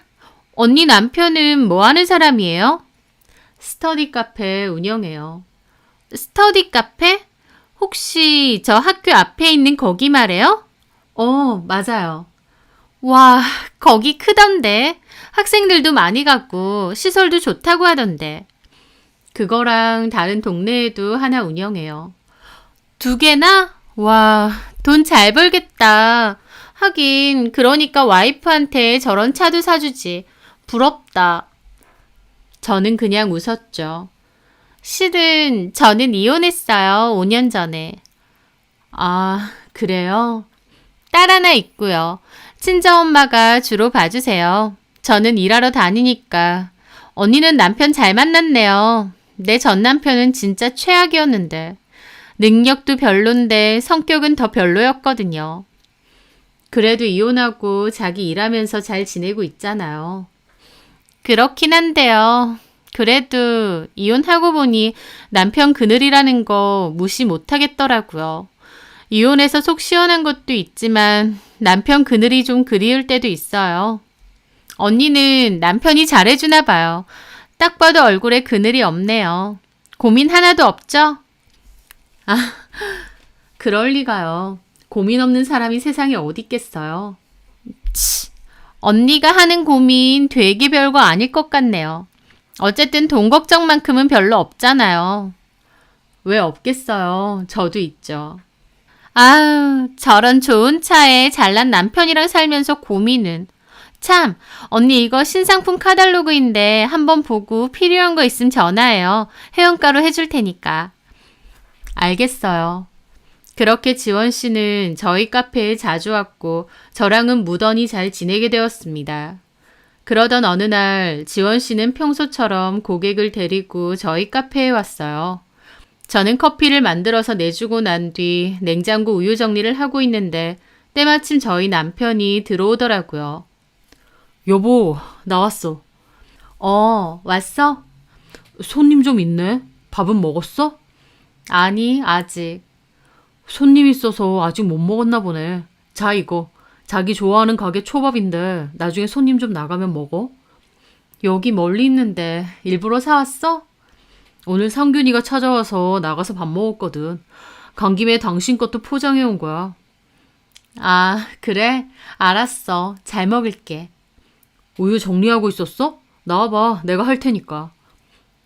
언니 남편은 뭐 하는 사람이에요? 스터디 카페 운영해요. 스터디 카페? 혹시 저 학교 앞에 있는 거기 말해요? 맞아요. 와, 거기 크던데. 학생들도 많이 가고 시설도 좋다고 하던데. 그거랑 다른 동네에도 하나 운영해요. 두 개나? 와, 돈 잘 벌겠다. 하긴, 그러니까 와이프한테 저런 차도 사주지. 부럽다. 저는 그냥 웃었죠. 실은 저는 이혼했어요. 5년 전에. 아, 그래요? 딸 하나 있고요. 친정엄마가 주로 봐주세요. 저는 일하러 다니니까. 언니는 남편 잘 만났네요. 내 전 남편은 진짜 최악이었는데. 능력도 별론데 성격은 더 별로였거든요. 그래도 이혼하고 자기 일하면서 잘 지내고 있잖아요. 그렇긴 한데요. 그래도 이혼하고 보니 남편 그늘이라는 거 무시 못하겠더라고요. 이혼해서 속 시원한 것도 있지만 남편 그늘이 좀 그리울 때도 있어요. 언니는 남편이 잘해주나 봐요. 딱 봐도 얼굴에 그늘이 없네요. 고민 하나도 없죠? 아, 그럴 리가요. 고민 없는 사람이 세상에 어디 있겠어요. 치, 언니가 하는 고민 되게 별거 아닐 것 같네요. 어쨌든 돈 걱정만큼은 별로 없잖아요. 왜 없겠어요. 저도 있죠. 아유, 저런 좋은 차에 잘난 남편이랑 살면서 고민은. 참, 언니 이거 신상품 카탈로그인데 한번 보고 필요한 거 있으면 전화해요. 회원가로 해줄 테니까. 알겠어요. 그렇게 지원 씨는 저희 카페에 자주 왔고 저랑은 무던히 잘 지내게 되었습니다. 그러던 어느 날 지원 씨는 평소처럼 고객을 데리고 저희 카페에 왔어요. 저는 커피를 만들어서 내주고 난 뒤 냉장고 우유 정리를 하고 있는데 때마침 저희 남편이 들어오더라고요. 여보, 나왔어. 왔어? 손님 좀 있네. 밥은 먹었어? 아니, 아직. 손님 있어서 아직 못 먹었나 보네. 자, 이거. 자기 좋아하는 가게 초밥인데 나중에 손님 좀 나가면 먹어. 여기 멀리 있는데 일부러 사왔어? 오늘 상균이가 찾아와서 나가서 밥 먹었거든. 간 김에 당신 것도 포장해 온 거야. 아, 그래? 알았어. 잘 먹을게. 우유 정리하고 있었어? 나와봐. 내가 할 테니까.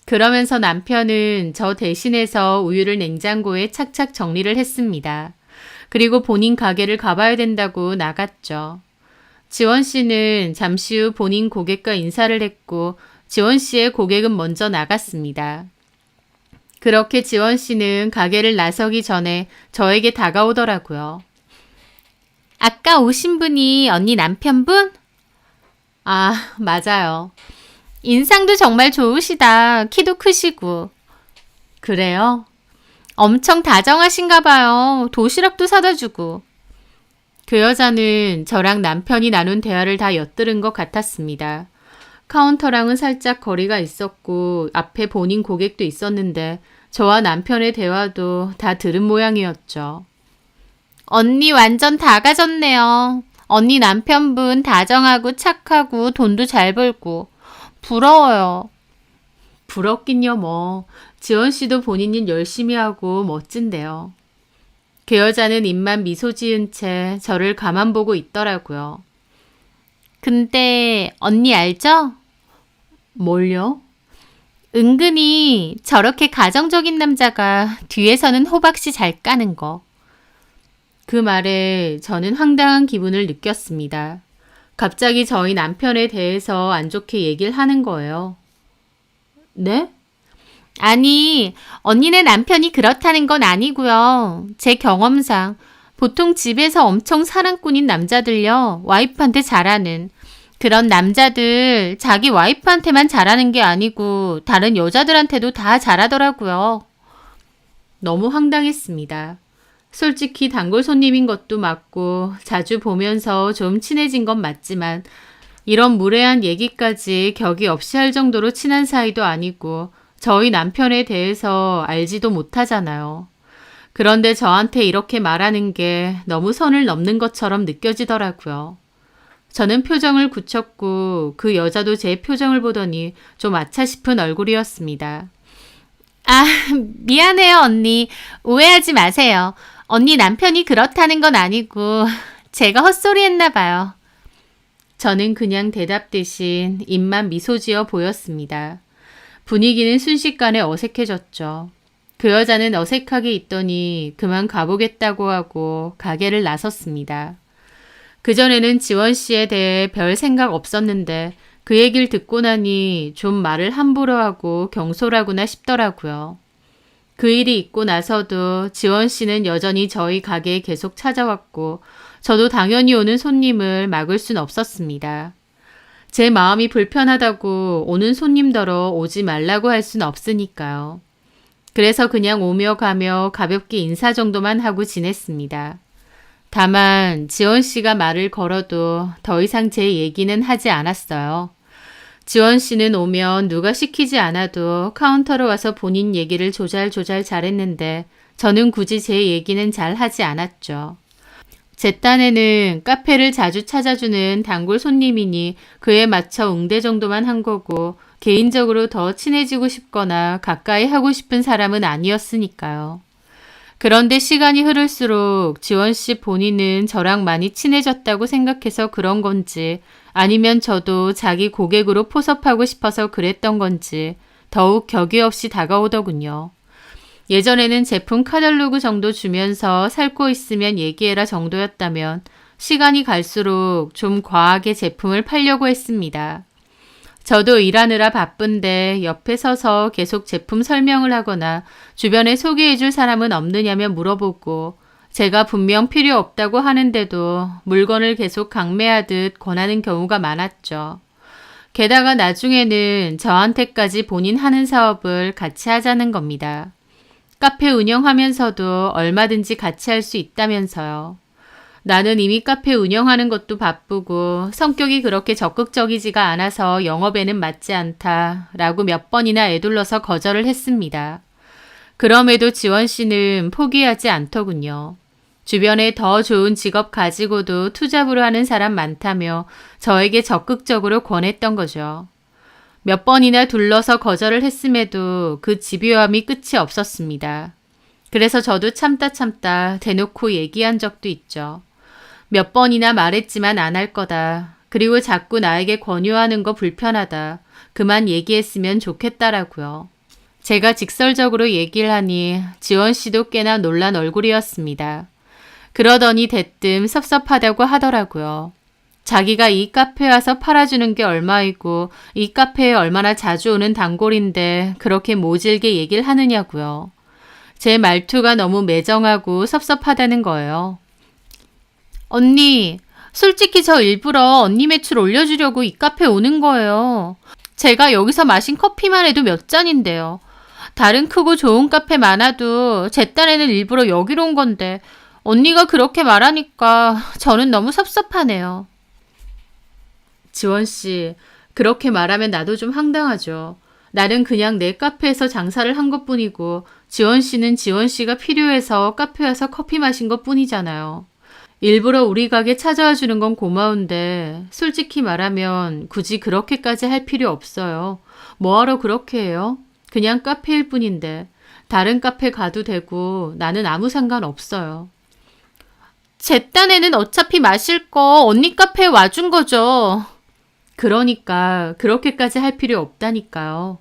그러면서 남편은 저 대신해서 우유를 냉장고에 착착 정리를 했습니다. 그리고 본인 가게를 가봐야 된다고 나갔죠. 지원 씨는 잠시 후 본인 고객과 인사를 했고 지원 씨의 고객은 먼저 나갔습니다. 그렇게 지원 씨는 가게를 나서기 전에 저에게 다가오더라고요. 아까 오신 분이 언니 남편분? 아, 맞아요. 인상도 정말 좋으시다. 키도 크시고. 그래요? 엄청 다정하신가 봐요. 도시락도 사다 주고. 그 여자는 저랑 남편이 나눈 대화를 다 엿들은 것 같았습니다. 카운터랑은 살짝 거리가 있었고 앞에 본인 고객도 있었는데 저와 남편의 대화도 다 들은 모양이었죠. 언니 완전 다 가졌네요. 언니 남편분 다정하고 착하고 돈도 잘 벌고. 부러워요. 부럽긴요 뭐. 지원 씨도 본인 일 열심히 하고 멋진데요. 그 여자는 입만 미소 지은 채 저를 가만 보고 있더라고요. 근데 언니 알죠? 뭘요? 은근히 저렇게 가정적인 남자가 뒤에서는 호박씨 잘 까는 거. 그 말에 저는 황당한 기분을 느꼈습니다. 갑자기 저희 남편에 대해서 안 좋게 얘기를 하는 거예요. 네? 아니, 언니네 남편이 그렇다는 건 아니고요. 제 경험상 보통 집에서 엄청 사랑꾼인 남자들요. 와이프한테 잘하는 그런 남자들 자기 와이프한테만 잘하는 게 아니고 다른 여자들한테도 다 잘하더라고요. 너무 황당했습니다. 솔직히 단골 손님인 것도 맞고 자주 보면서 좀 친해진 건 맞지만 이런 무례한 얘기까지 격이 없이 할 정도로 친한 사이도 아니고 저희 남편에 대해서 알지도 못하잖아요. 그런데 저한테 이렇게 말하는 게 너무 선을 넘는 것처럼 느껴지더라고요. 저는 표정을 굳혔고 그 여자도 제 표정을 보더니 좀 아차 싶은 얼굴이었습니다. 아, 미안해요, 언니. 오해하지 마세요. 언니 남편이 그렇다는 건 아니고 제가 헛소리 했나 봐요. 저는 그냥 대답 대신 입만 미소 지어 보였습니다. 분위기는 순식간에 어색해졌죠. 그 여자는 어색하게 있더니 그만 가보겠다고 하고 가게를 나섰습니다. 그전에는 지원 씨에 대해 별 생각 없었는데 그 얘기를 듣고 나니 좀 말을 함부로 하고 경솔하구나 싶더라고요. 그 일이 있고 나서도 지원 씨는 여전히 저희 가게에 계속 찾아왔고 저도 당연히 오는 손님을 막을 순 없었습니다. 제 마음이 불편하다고 오는 손님더러 오지 말라고 할 순 없으니까요. 그래서 그냥 오며 가며 가볍게 인사 정도만 하고 지냈습니다. 다만 지원 씨가 말을 걸어도 더 이상 제 얘기는 하지 않았어요. 지원 씨는 오면 누가 시키지 않아도 카운터로 와서 본인 얘기를 조잘조잘 잘했는데 저는 굳이 제 얘기는 잘 하지 않았죠. 제 딴에는 카페를 자주 찾아주는 단골 손님이니 그에 맞춰 응대 정도만 한 거고 개인적으로 더 친해지고 싶거나 가까이 하고 싶은 사람은 아니었으니까요. 그런데 시간이 흐를수록 지원 씨 본인은 저랑 많이 친해졌다고 생각해서 그런 건지 아니면 저도 자기 고객으로 포섭하고 싶어서 그랬던 건지 더욱 격이 없이 다가오더군요. 예전에는 제품 카탈로그 정도 주면서 살 거 있으면 얘기해라 정도였다면 시간이 갈수록 좀 과하게 제품을 팔려고 했습니다. 저도 일하느라 바쁜데 옆에 서서 계속 제품 설명을 하거나 주변에 소개해줄 사람은 없느냐며 물어보고 제가 분명 필요 없다고 하는데도 물건을 계속 강매하듯 권하는 경우가 많았죠. 게다가 나중에는 저한테까지 본인 하는 사업을 같이 하자는 겁니다. 카페 운영하면서도 얼마든지 같이 할 수 있다면서요. 나는 이미 카페 운영하는 것도 바쁘고 성격이 그렇게 적극적이지가 않아서 영업에는 맞지 않다라고 몇 번이나 애둘러서 거절을 했습니다. 그럼에도 지원 씨는 포기하지 않더군요. 주변에 더 좋은 직업 가지고도 투잡으로 하는 사람 많다며 저에게 적극적으로 권했던 거죠. 몇 번이나 둘러서 거절을 했음에도 그 집요함이 끝이 없었습니다. 그래서 저도 참다 대놓고 얘기한 적도 있죠. 몇 번이나 말했지만 안 할 거다. 그리고 자꾸 나에게 권유하는 거 불편하다. 그만 얘기했으면 좋겠다라고요. 제가 직설적으로 얘기를 하니 지원 씨도 꽤나 놀란 얼굴이었습니다. 그러더니 대뜸 섭섭하다고 하더라고요. 자기가 이 카페에 와서 팔아주는 게 얼마이고 이 카페에 얼마나 자주 오는 단골인데 그렇게 모질게 얘기를 하느냐고요. 제 말투가 너무 매정하고 섭섭하다는 거예요. 언니, 솔직히 저 일부러 언니 매출 올려주려고 이 카페 오는 거예요. 제가 여기서 마신 커피만 해도 몇 잔인데요. 다른 크고 좋은 카페 많아도 제 딴에는 일부러 여기로 온 건데 언니가 그렇게 말하니까 저는 너무 섭섭하네요. 지원 씨, 그렇게 말하면 나도 좀 황당하죠. 나는 그냥 내 카페에서 장사를 한 것뿐이고 지원 씨는 지원 씨가 필요해서 카페 와서 커피 마신 것뿐이잖아요. 일부러 우리 가게 찾아와 주는 건 고마운데 솔직히 말하면 굳이 그렇게까지 할 필요 없어요. 뭐하러 그렇게 해요? 그냥 카페일 뿐인데 다른 카페 가도 되고 나는 아무 상관 없어요. 제 딴에는 어차피 마실 거 언니 카페에 와준 거죠. 그러니까 그렇게까지 할 필요 없다니까요.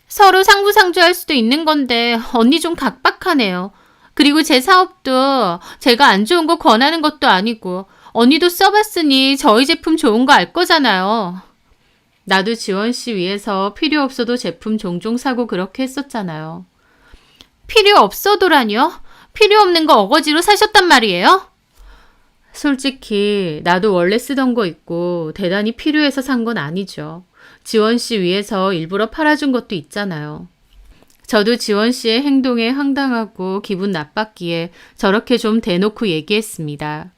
서로 상부상조할 수도 있는 건데 언니 좀 각박하네요. 그리고 제 사업도 제가 안 좋은 거 권하는 것도 아니고 언니도 써봤으니 저희 제품 좋은 거 알 거잖아요. 나도 지원 씨 위해서 필요 없어도 제품 종종 사고 그렇게 했었잖아요. 필요 없어도라뇨? 필요 없는 거 어거지로 사셨단 말이에요? 솔직히 나도 원래 쓰던 거 있고 대단히 필요해서 산 건 아니죠. 지원 씨 위해서 일부러 팔아준 것도 있잖아요. 저도 지원 씨의 행동에 황당하고 기분 나빴기에 저렇게 좀 대놓고 얘기했습니다.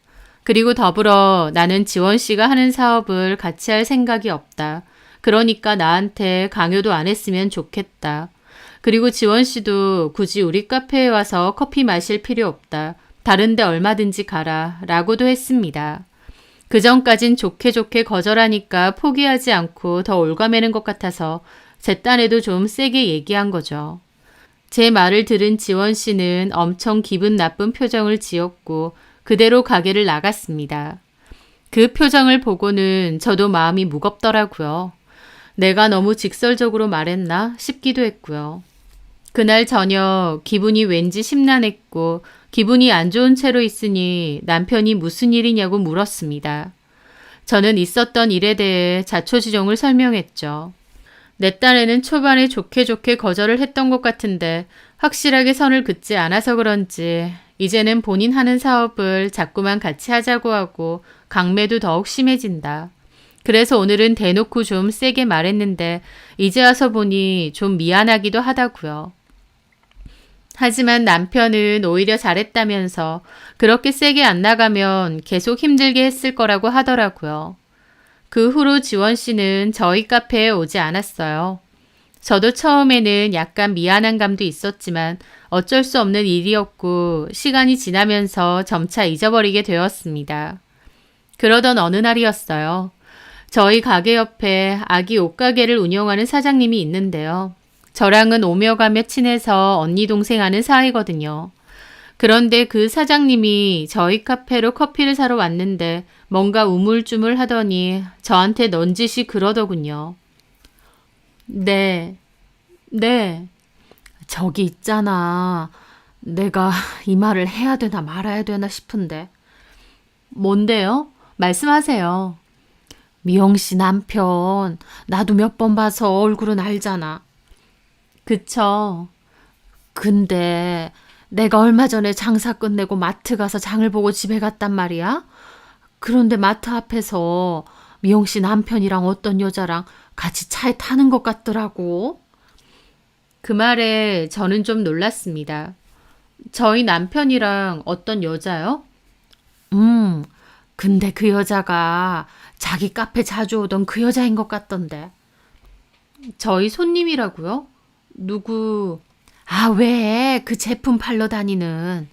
그리고 더불어 나는 지원 씨가 하는 사업을 같이 할 생각이 없다. 그러니까 나한테 강요도 안 했으면 좋겠다. 그리고 지원 씨도 굳이 우리 카페에 와서 커피 마실 필요 없다. 다른데 얼마든지 가라 라고도 했습니다. 그전까진 좋게 거절하니까 포기하지 않고 더 올가매는 것 같아서 제 딴에도 좀 세게 얘기한 거죠. 제 말을 들은 지원 씨는 엄청 기분 나쁜 표정을 지었고 그대로 가게를 나갔습니다. 그 표정을 보고는 저도 마음이 무겁더라고요. 내가 너무 직설적으로 말했나 싶기도 했고요. 그날 저녁 기분이 왠지 심란했고 기분이 안 좋은 채로 있으니 남편이 무슨 일이냐고 물었습니다. 저는 있었던 일에 대해 자초지종을 설명했죠. 내 딴에는 초반에 좋게 거절을 했던 것 같은데 확실하게 선을 긋지 않아서 그런지 이제는 본인 하는 사업을 자꾸만 같이 하자고 하고 강매도 더욱 심해진다. 그래서 오늘은 대놓고 좀 세게 말했는데 이제 와서 보니 좀 미안하기도 하다고요. 하지만 남편은 오히려 잘했다면서 그렇게 세게 안 나가면 계속 힘들게 했을 거라고 하더라고요. 그 후로 지원 씨는 저희 카페에 오지 않았어요. 저도 처음에는 약간 미안한 감도 있었지만 어쩔 수 없는 일이었고 시간이 지나면서 점차 잊어버리게 되었습니다. 그러던 어느 날이었어요. 저희 가게 옆에 아기 옷가게를 운영하는 사장님이 있는데요. 저랑은 오며 가며 친해서 언니 동생 하는 사이거든요. 그런데 그 사장님이 저희 카페로 커피를 사러 왔는데 뭔가 우물쭈물 하더니 저한테 넌지시 그러더군요. 네. 저기 있잖아. 내가 이 말을 해야 되나 말아야 되나 싶은데. 뭔데요? 말씀하세요. 미영 씨 남편, 나도 몇 번 봐서 얼굴은 알잖아. 그쵸. 근데 내가 얼마 전에 장사 끝내고 마트 가서 장을 보고 집에 갔단 말이야. 그런데 마트 앞에서 미영 씨 남편이랑 어떤 여자랑 같이 차에 타는 것 같더라고. 그 말에 저는 좀 놀랐습니다. 저희 남편이랑 어떤 여자요? 근데 그 여자가 자기 카페 자주 오던 그 여자인 것 같던데. 저희 손님이라고요? 누구? 아, 왜? 그 제품 팔러 다니는.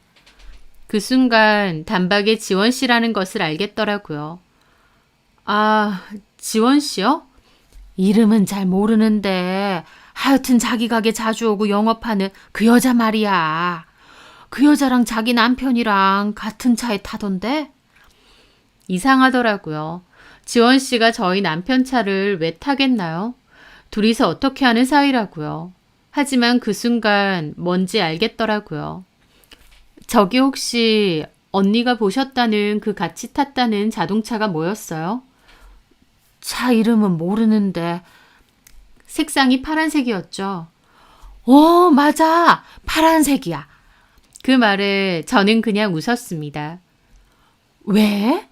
그 순간 단박에 지원 씨라는 것을 알겠더라고요. 아, 지원 씨요? 이름은 잘 모르는데 하여튼 자기 가게 자주 오고 영업하는 그 여자 말이야. 그 여자랑 자기 남편이랑 같은 차에 타던데? 이상하더라고요. 지원 씨가 저희 남편 차를 왜 타겠나요? 둘이서 어떻게 하는 사이라고요. 하지만 그 순간 뭔지 알겠더라고요. 저기 혹시 언니가 보셨다는 그 같이 탔다는 자동차가 뭐였어요? 차 이름은 모르는데 색상이 파란색이었죠. 오, 맞아. 파란색이야. 그 말에 저는 그냥 웃었습니다. 왜?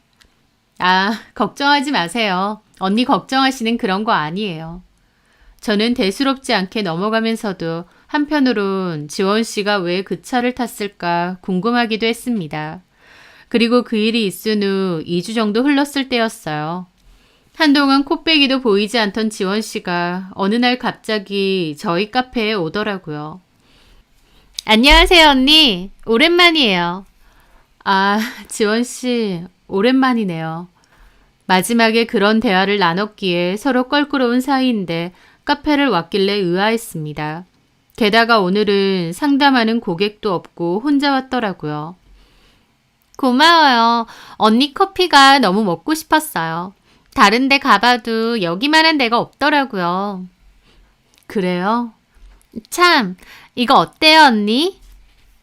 아, 걱정하지 마세요. 언니 걱정하시는 그런 거 아니에요. 저는 대수롭지 않게 넘어가면서도 한편으론 지원 씨가 왜 그 차를 탔을까 궁금하기도 했습니다. 그리고 그 일이 있은 후 2주 정도 흘렀을 때였어요. 한동안 코빼기도 보이지 않던 지원 씨가 어느 날 갑자기 저희 카페에 오더라고요. 안녕하세요, 언니. 오랜만이에요. 아, 지원 씨, 오랜만이네요. 마지막에 그런 대화를 나눴기에 서로 껄끄러운 사이인데 카페를 왔길래 의아했습니다. 게다가 오늘은 상담하는 고객도 없고 혼자 왔더라고요. 고마워요. 언니 커피가 너무 먹고 싶었어요. 다른 데 가봐도 여기만한 데가 없더라고요. 그래요? 참, 이거 어때요, 언니?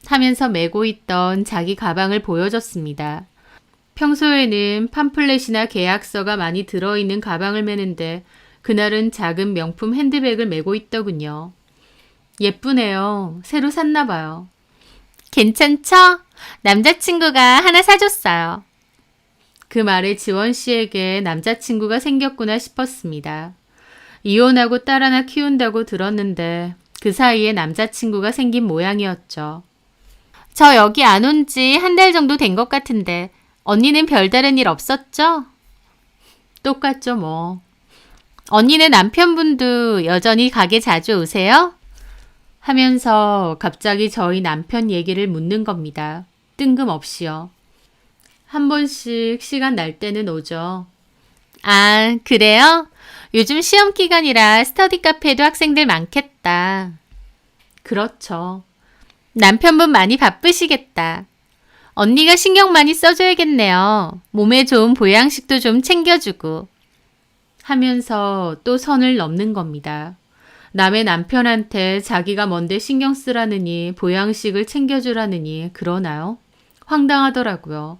하면서 메고 있던 자기 가방을 보여줬습니다. 평소에는 팜플렛이나 계약서가 많이 들어있는 가방을 메는데 그날은 작은 명품 핸드백을 메고 있더군요. 예쁘네요. 새로 샀나 봐요. 괜찮죠? 남자친구가 하나 사줬어요. 그 말에 지원 씨에게 남자친구가 생겼구나 싶었습니다. 이혼하고 딸 하나 키운다고 들었는데 그 사이에 남자친구가 생긴 모양이었죠. 저 여기 안 온 지 한 달 정도 된 것 같은데 언니는 별다른 일 없었죠? 똑같죠 뭐. 언니네 남편분도 여전히 가게 자주 오세요? 하면서 갑자기 저희 남편 얘기를 묻는 겁니다. 뜬금없이요. 한 번씩 시간 날 때는 오죠. 아, 그래요? 요즘 시험 기간이라 스터디 카페에도 학생들 많겠다. 그렇죠. 남편분 많이 바쁘시겠다. 언니가 신경 많이 써줘야겠네요. 몸에 좋은 보양식도 좀 챙겨주고. 하면서 또 선을 넘는 겁니다. 남의 남편한테 자기가 뭔데 신경 쓰라느니 보양식을 챙겨주라느니 그러나요? 황당하더라고요.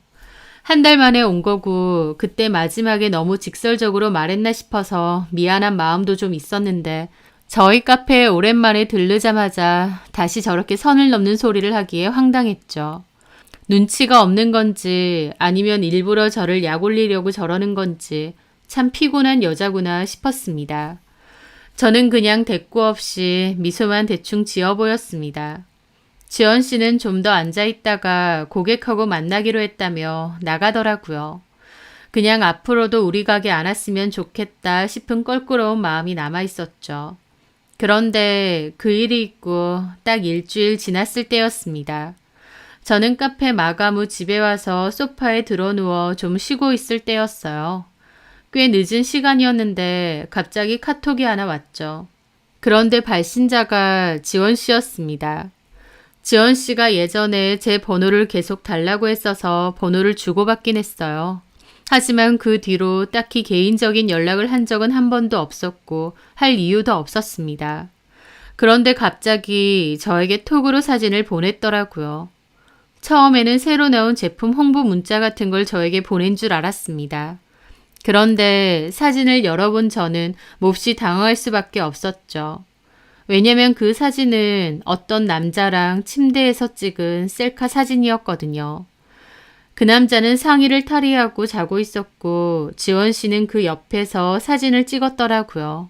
한 달 만에 온 거고 그때 마지막에 너무 직설적으로 말했나 싶어서 미안한 마음도 좀 있었는데 저희 카페에 오랜만에 들르자마자 다시 저렇게 선을 넘는 소리를 하기에 황당했죠. 눈치가 없는 건지 아니면 일부러 저를 약올리려고 저러는 건지 참 피곤한 여자구나 싶었습니다. 저는 그냥 대꾸 없이 미소만 대충 지어 보였습니다. 지원 씨는 좀 더 앉아있다가 고객하고 만나기로 했다며 나가더라고요. 그냥 앞으로도 우리 가게 안 왔으면 좋겠다 싶은 껄끄러운 마음이 남아있었죠. 그런데 그 일이 있고 딱 일주일 지났을 때였습니다. 저는 카페 마감 후 집에 와서 소파에 드러누워 좀 쉬고 있을 때였어요. 꽤 늦은 시간이었는데 갑자기 카톡이 하나 왔죠. 그런데 발신자가 지원 씨였습니다. 지원 씨가 예전에 제 번호를 계속 달라고 했어서 번호를 주고받긴 했어요. 하지만 그 뒤로 딱히 개인적인 연락을 한 적은 한 번도 없었고 할 이유도 없었습니다. 그런데 갑자기 저에게 톡으로 사진을 보냈더라고요. 처음에는 새로 나온 제품 홍보 문자 같은 걸 저에게 보낸 줄 알았습니다. 그런데 사진을 열어본 저는 몹시 당황할 수밖에 없었죠. 왜냐면 그 사진은 어떤 남자랑 침대에서 찍은 셀카 사진이었거든요. 그 남자는 상의를 탈의하고 자고 있었고 지원 씨는 그 옆에서 사진을 찍었더라고요.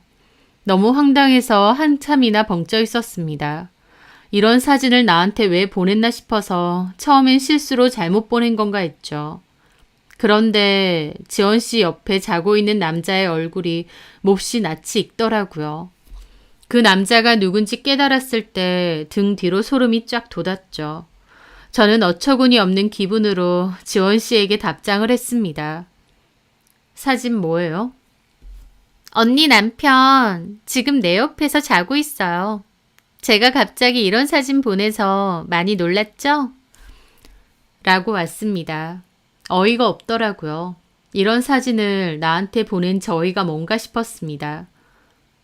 너무 황당해서 한참이나 벙쪄 있었습니다. 이런 사진을 나한테 왜 보냈나 싶어서 처음엔 실수로 잘못 보낸 건가 했죠. 그런데 지원 씨 옆에 자고 있는 남자의 얼굴이 몹시 낯이 익더라고요. 그 남자가 누군지 깨달았을 때 등 뒤로 소름이 쫙 돋았죠. 저는 어처구니 없는 기분으로 지원 씨에게 답장을 했습니다. 사진 뭐예요? 언니 남편 지금 내 옆에서 자고 있어요. 제가 갑자기 이런 사진 보내서 많이 놀랐죠? 라고 왔습니다. 어이가 없더라고요. 이런 사진을 나한테 보낸 저희가 뭔가 싶었습니다.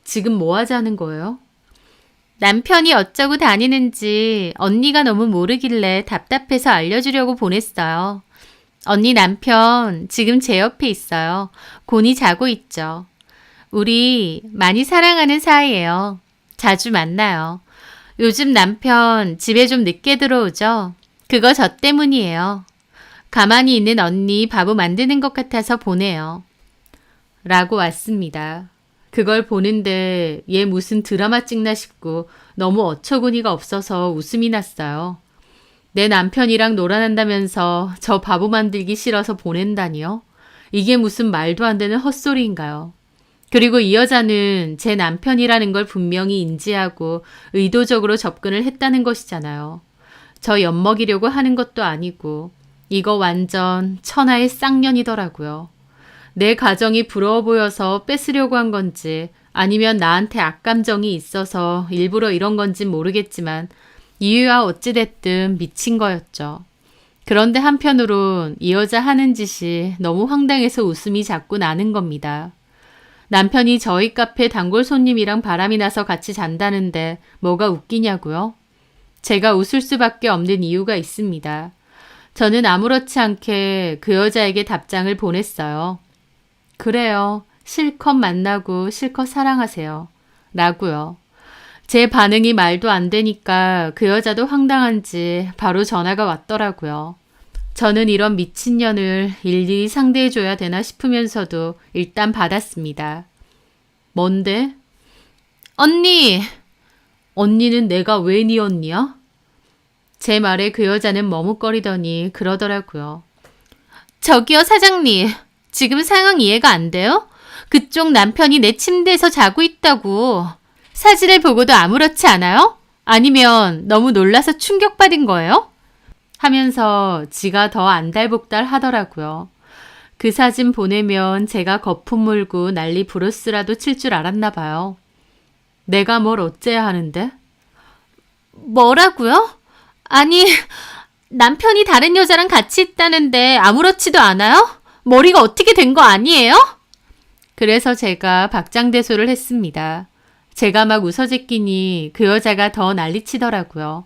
지금 뭐 하자는 거예요? 남편이 어쩌고 다니는지 언니가 너무 모르길래 답답해서 알려주려고 보냈어요. 언니 남편 지금 제 옆에 있어요. 곤히 자고 있죠. 우리 많이 사랑하는 사이예요. 자주 만나요. 요즘 남편 집에 좀 늦게 들어오죠? 그거 저 때문이에요. 가만히 있는 언니 바보 만드는 것 같아서 보내요. 라고 왔습니다. 그걸 보는데 얘 무슨 드라마 찍나 싶고 너무 어처구니가 없어서 웃음이 났어요. 내 남편이랑 놀아난다면서 저 바보 만들기 싫어서 보낸다니요? 이게 무슨 말도 안 되는 헛소리인가요? 그리고 이 여자는 제 남편이라는 걸 분명히 인지하고 의도적으로 접근을 했다는 것이잖아요. 저 엿먹이려고 하는 것도 아니고 이거 완전 천하의 쌍년이더라고요. 내 가정이 부러워 보여서 뺏으려고 한 건지 아니면 나한테 악감정이 있어서 일부러 이런 건진 모르겠지만 이유야 어찌됐든 미친 거였죠. 그런데 한편으론 이 여자 하는 짓이 너무 황당해서 웃음이 자꾸 나는 겁니다. 남편이 저희 카페 단골 손님이랑 바람이 나서 같이 잔다는데 뭐가 웃기냐고요? 제가 웃을 수밖에 없는 이유가 있습니다. 저는 아무렇지 않게 그 여자에게 답장을 보냈어요. 그래요. 실컷 만나고 실컷 사랑하세요. 라고요. 제 반응이 말도 안 되니까 그 여자도 황당한지 바로 전화가 왔더라고요. 저는 이런 미친년을 일일이 상대해줘야 되나 싶으면서도 일단 받았습니다. 뭔데? 언니! 언니는 내가 왜 네 언니야? 제 말에 그 여자는 머뭇거리더니 그러더라고요. 저기요 사장님, 지금 상황 이해가 안 돼요? 그쪽 남편이 내 침대에서 자고 있다고. 사진을 보고도 아무렇지 않아요? 아니면 너무 놀라서 충격받은 거예요? 하면서 지가 더 안달복달 하더라고요. 그 사진 보내면 제가 거품 물고 난리 브루스라도 칠 줄 알았나 봐요. 내가 뭘 어째야 하는데? 뭐라고요? 아니, 남편이 다른 여자랑 같이 있다는데 아무렇지도 않아요? 머리가 어떻게 된 거 아니에요? 그래서 제가 박장대소를 했습니다. 제가 막 웃어제끼니 그 여자가 더 난리치더라고요.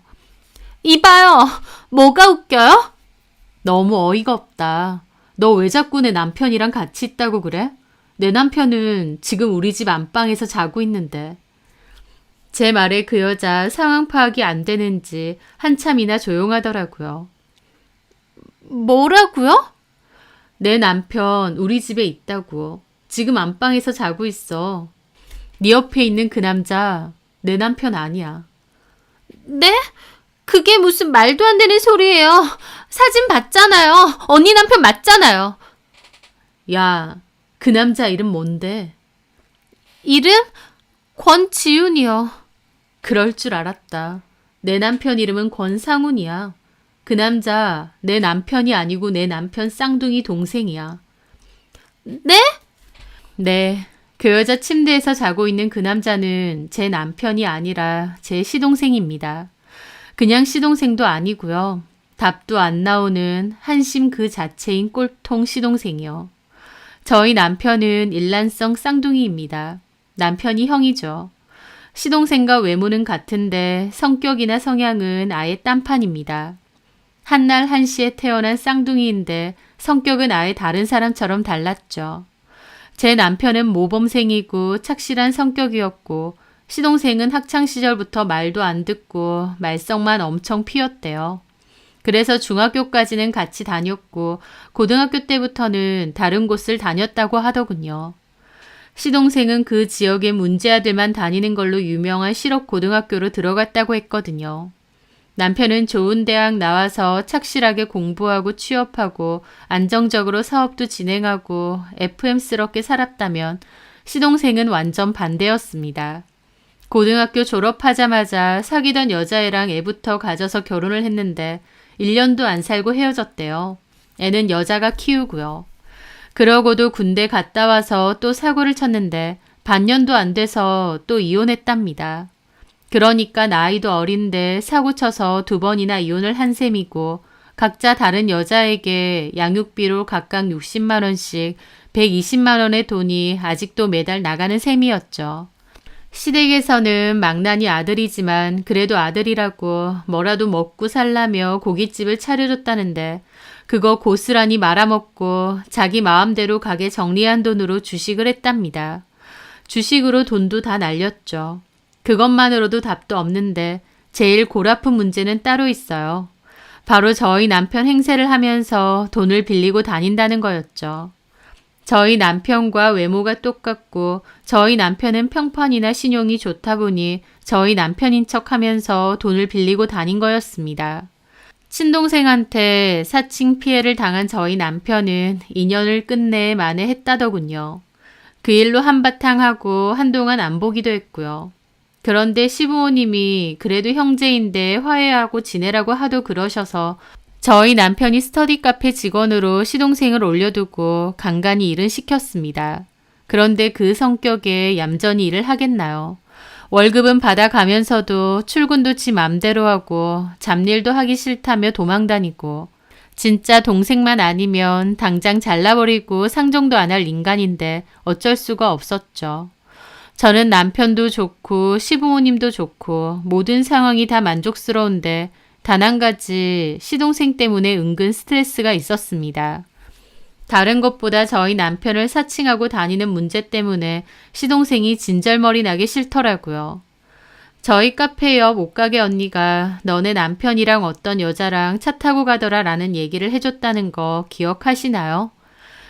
이봐요. 뭐가 웃겨요? 너무 어이가 없다. 너 왜 자꾸 내 남편이랑 같이 있다고 그래? 내 남편은 지금 우리 집 안방에서 자고 있는데. 제 말에 그 여자 상황 파악이 안 되는지 한참이나 조용하더라고요. 뭐라고요? 내 남편 우리 집에 있다고. 지금 안방에서 자고 있어. 네 옆에 있는 그 남자 내 남편 아니야. 네? 그게 무슨 말도 안 되는 소리예요. 사진 봤잖아요. 언니 남편 맞잖아요. 야, 그 남자 이름 뭔데? 이름? 권지윤이요. 그럴 줄 알았다. 내 남편 이름은 권상훈이야. 그 남자 내 남편이 아니고 내 남편 쌍둥이 동생이야. 네? 네. 그 여자 침대에서 자고 있는 그 남자는 제 남편이 아니라 제 시동생입니다. 그냥 시동생도 아니고요. 답도 안 나오는 한심 그 자체인 꼴통 시동생이요. 저희 남편은 일란성 쌍둥이입니다. 남편이 형이죠. 시동생과 외모는 같은데 성격이나 성향은 아예 딴판입니다. 한날 한시에 태어난 쌍둥이인데 성격은 아예 다른 사람처럼 달랐죠. 제 남편은 모범생이고 착실한 성격이었고 시동생은 학창시절부터 말도 안 듣고 말썽만 엄청 피웠대요. 그래서 중학교까지는 같이 다녔고 고등학교 때부터는 다른 곳을 다녔다고 하더군요. 시동생은 그 지역의 문제아들만 다니는 걸로 유명한 실업고등학교로 들어갔다고 했거든요. 남편은 좋은 대학 나와서 착실하게 공부하고 취업하고 안정적으로 사업도 진행하고 FM스럽게 살았다면 시동생은 완전 반대였습니다. 고등학교 졸업하자마자 사귀던 여자애랑 애부터 가져서 결혼을 했는데 1년도 안 살고 헤어졌대요. 애는 여자가 키우고요. 그러고도 군대 갔다 와서 또 사고를 쳤는데 반년도 안 돼서 또 이혼했답니다. 그러니까 나이도 어린데 사고 쳐서 2번이나 이혼을 한 셈이고 각자 다른 여자에게 양육비로 각각 60만 원씩 120만 원의 돈이 아직도 매달 나가는 셈이었죠. 시댁에서는 망나니 아들이지만 그래도 아들이라고 뭐라도 먹고 살라며 고깃집을 차려줬다는데 그거 고스란히 말아먹고 자기 마음대로 가게 정리한 돈으로 주식을 했답니다. 주식으로 돈도 다 날렸죠. 그것만으로도 답도 없는데 제일 골아픈 문제는 따로 있어요. 바로 저희 남편 행세를 하면서 돈을 빌리고 다닌다는 거였죠. 저희 남편과 외모가 똑같고 저희 남편은 평판이나 신용이 좋다 보니 저희 남편인 척하면서 돈을 빌리고 다닌 거였습니다. 친동생한테 사칭 피해를 당한 저희 남편은 인연을 끝내 만회했다더군요. 그 일로 한바탕 하고 한동안 안 보기도 했고요. 그런데 시부모님이 그래도 형제인데 화해하고 지내라고 하도 그러셔서 저희 남편이 스터디 카페 직원으로 시동생을 올려두고 간간히 일은 시켰습니다. 그런데 그 성격에 얌전히 일을 하겠나요? 월급은 받아가면서도 출근도 지 맘대로 하고 잡일도 하기 싫다며 도망다니고 진짜 동생만 아니면 당장 잘라버리고 상종도 안 할 인간인데 어쩔 수가 없었죠. 저는 남편도 좋고 시부모님도 좋고 모든 상황이 다 만족스러운데 단 한 가지 시동생 때문에 은근 스트레스가 있었습니다. 다른 것보다 저희 남편을 사칭하고 다니는 문제 때문에 시동생이 진절머리 나기 싫더라고요. 저희 카페 옆 옷가게 언니가 너네 남편이랑 어떤 여자랑 차 타고 가더라 라는 얘기를 해줬다는 거 기억하시나요?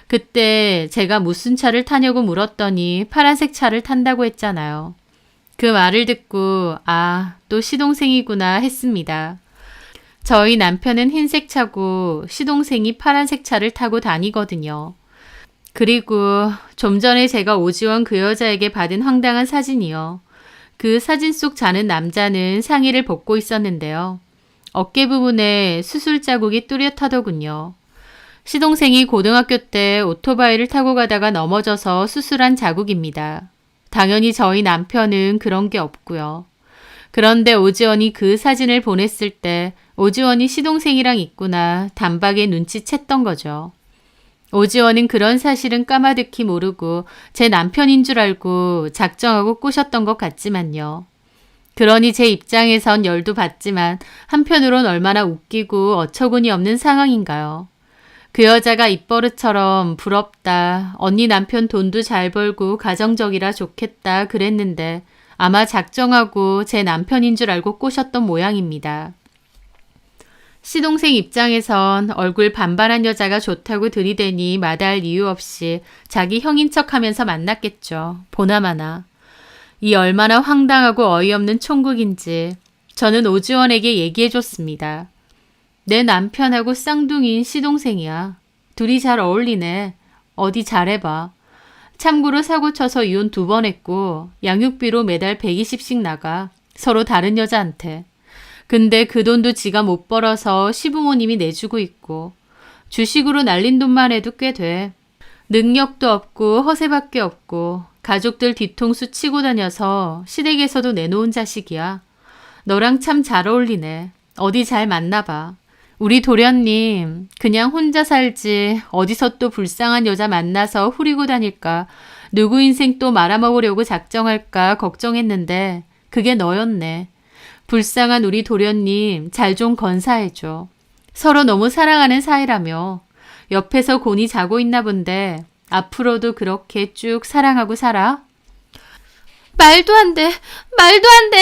그때 제가 무슨 차를 타냐고 물었더니 파란색 차를 탄다고 했잖아요. 그 말을 듣고 또 시동생이구나 했습니다. 저희 남편은 흰색 차고 시동생이 파란색 차를 타고 다니거든요. 그리고 좀 전에 제가 오지원 그 여자에게 받은 황당한 사진이요. 그 사진 속 자는 남자는 상의를 벗고 있었는데요. 어깨 부분에 수술 자국이 뚜렷하더군요. 시동생이 고등학교 때 오토바이를 타고 가다가 넘어져서 수술한 자국입니다. 당연히 저희 남편은 그런 게 없고요. 그런데 오지원이 그 사진을 보냈을 때 오지원이 시동생이랑 있구나 단박에 눈치챘던 거죠. 오지원은 그런 사실은 까마득히 모르고 제 남편인 줄 알고 작정하고 꼬셨던 것 같지만요. 그러니 제 입장에선 열도 받지만 한편으론 얼마나 웃기고 어처구니 없는 상황인가요. 그 여자가 입버릇처럼 부럽다, 언니 남편 돈도 잘 벌고 가정적이라 좋겠다 그랬는데 아마 작정하고 제 남편인 줄 알고 꼬셨던 모양입니다. 시동생 입장에선 얼굴 반반한 여자가 좋다고 들이대니 마다할 이유 없이 자기 형인 척하면서 만났겠죠. 보나마나. 이 얼마나 황당하고 어이없는 총극인지 저는 오지원에게 얘기해줬습니다. 내 남편하고 쌍둥이인 시동생이야. 둘이 잘 어울리네. 어디 잘해봐. 참고로 사고쳐서 이혼 2번 했고 양육비로 매달 120씩 나가. 서로 다른 여자한테. 근데 그 돈도 지가 못 벌어서 시부모님이 내주고 있고 주식으로 날린 돈만 해도 꽤 돼. 능력도 없고 허세밖에 없고 가족들 뒤통수 치고 다녀서 시댁에서도 내놓은 자식이야. 너랑 참 잘 어울리네. 어디 잘 만나봐. 우리 도련님 그냥 혼자 살지 어디서 또 불쌍한 여자 만나서 후리고 다닐까. 누구 인생 또 말아먹으려고 작정할까 걱정했는데 그게 너였네. 불쌍한 우리 도련님 잘 좀 건사해줘. 서로 너무 사랑하는 사이라며. 옆에서 곤히 자고 있나 본데 앞으로도 그렇게 쭉 사랑하고 살아? 말도 안 돼. 말도 안 돼.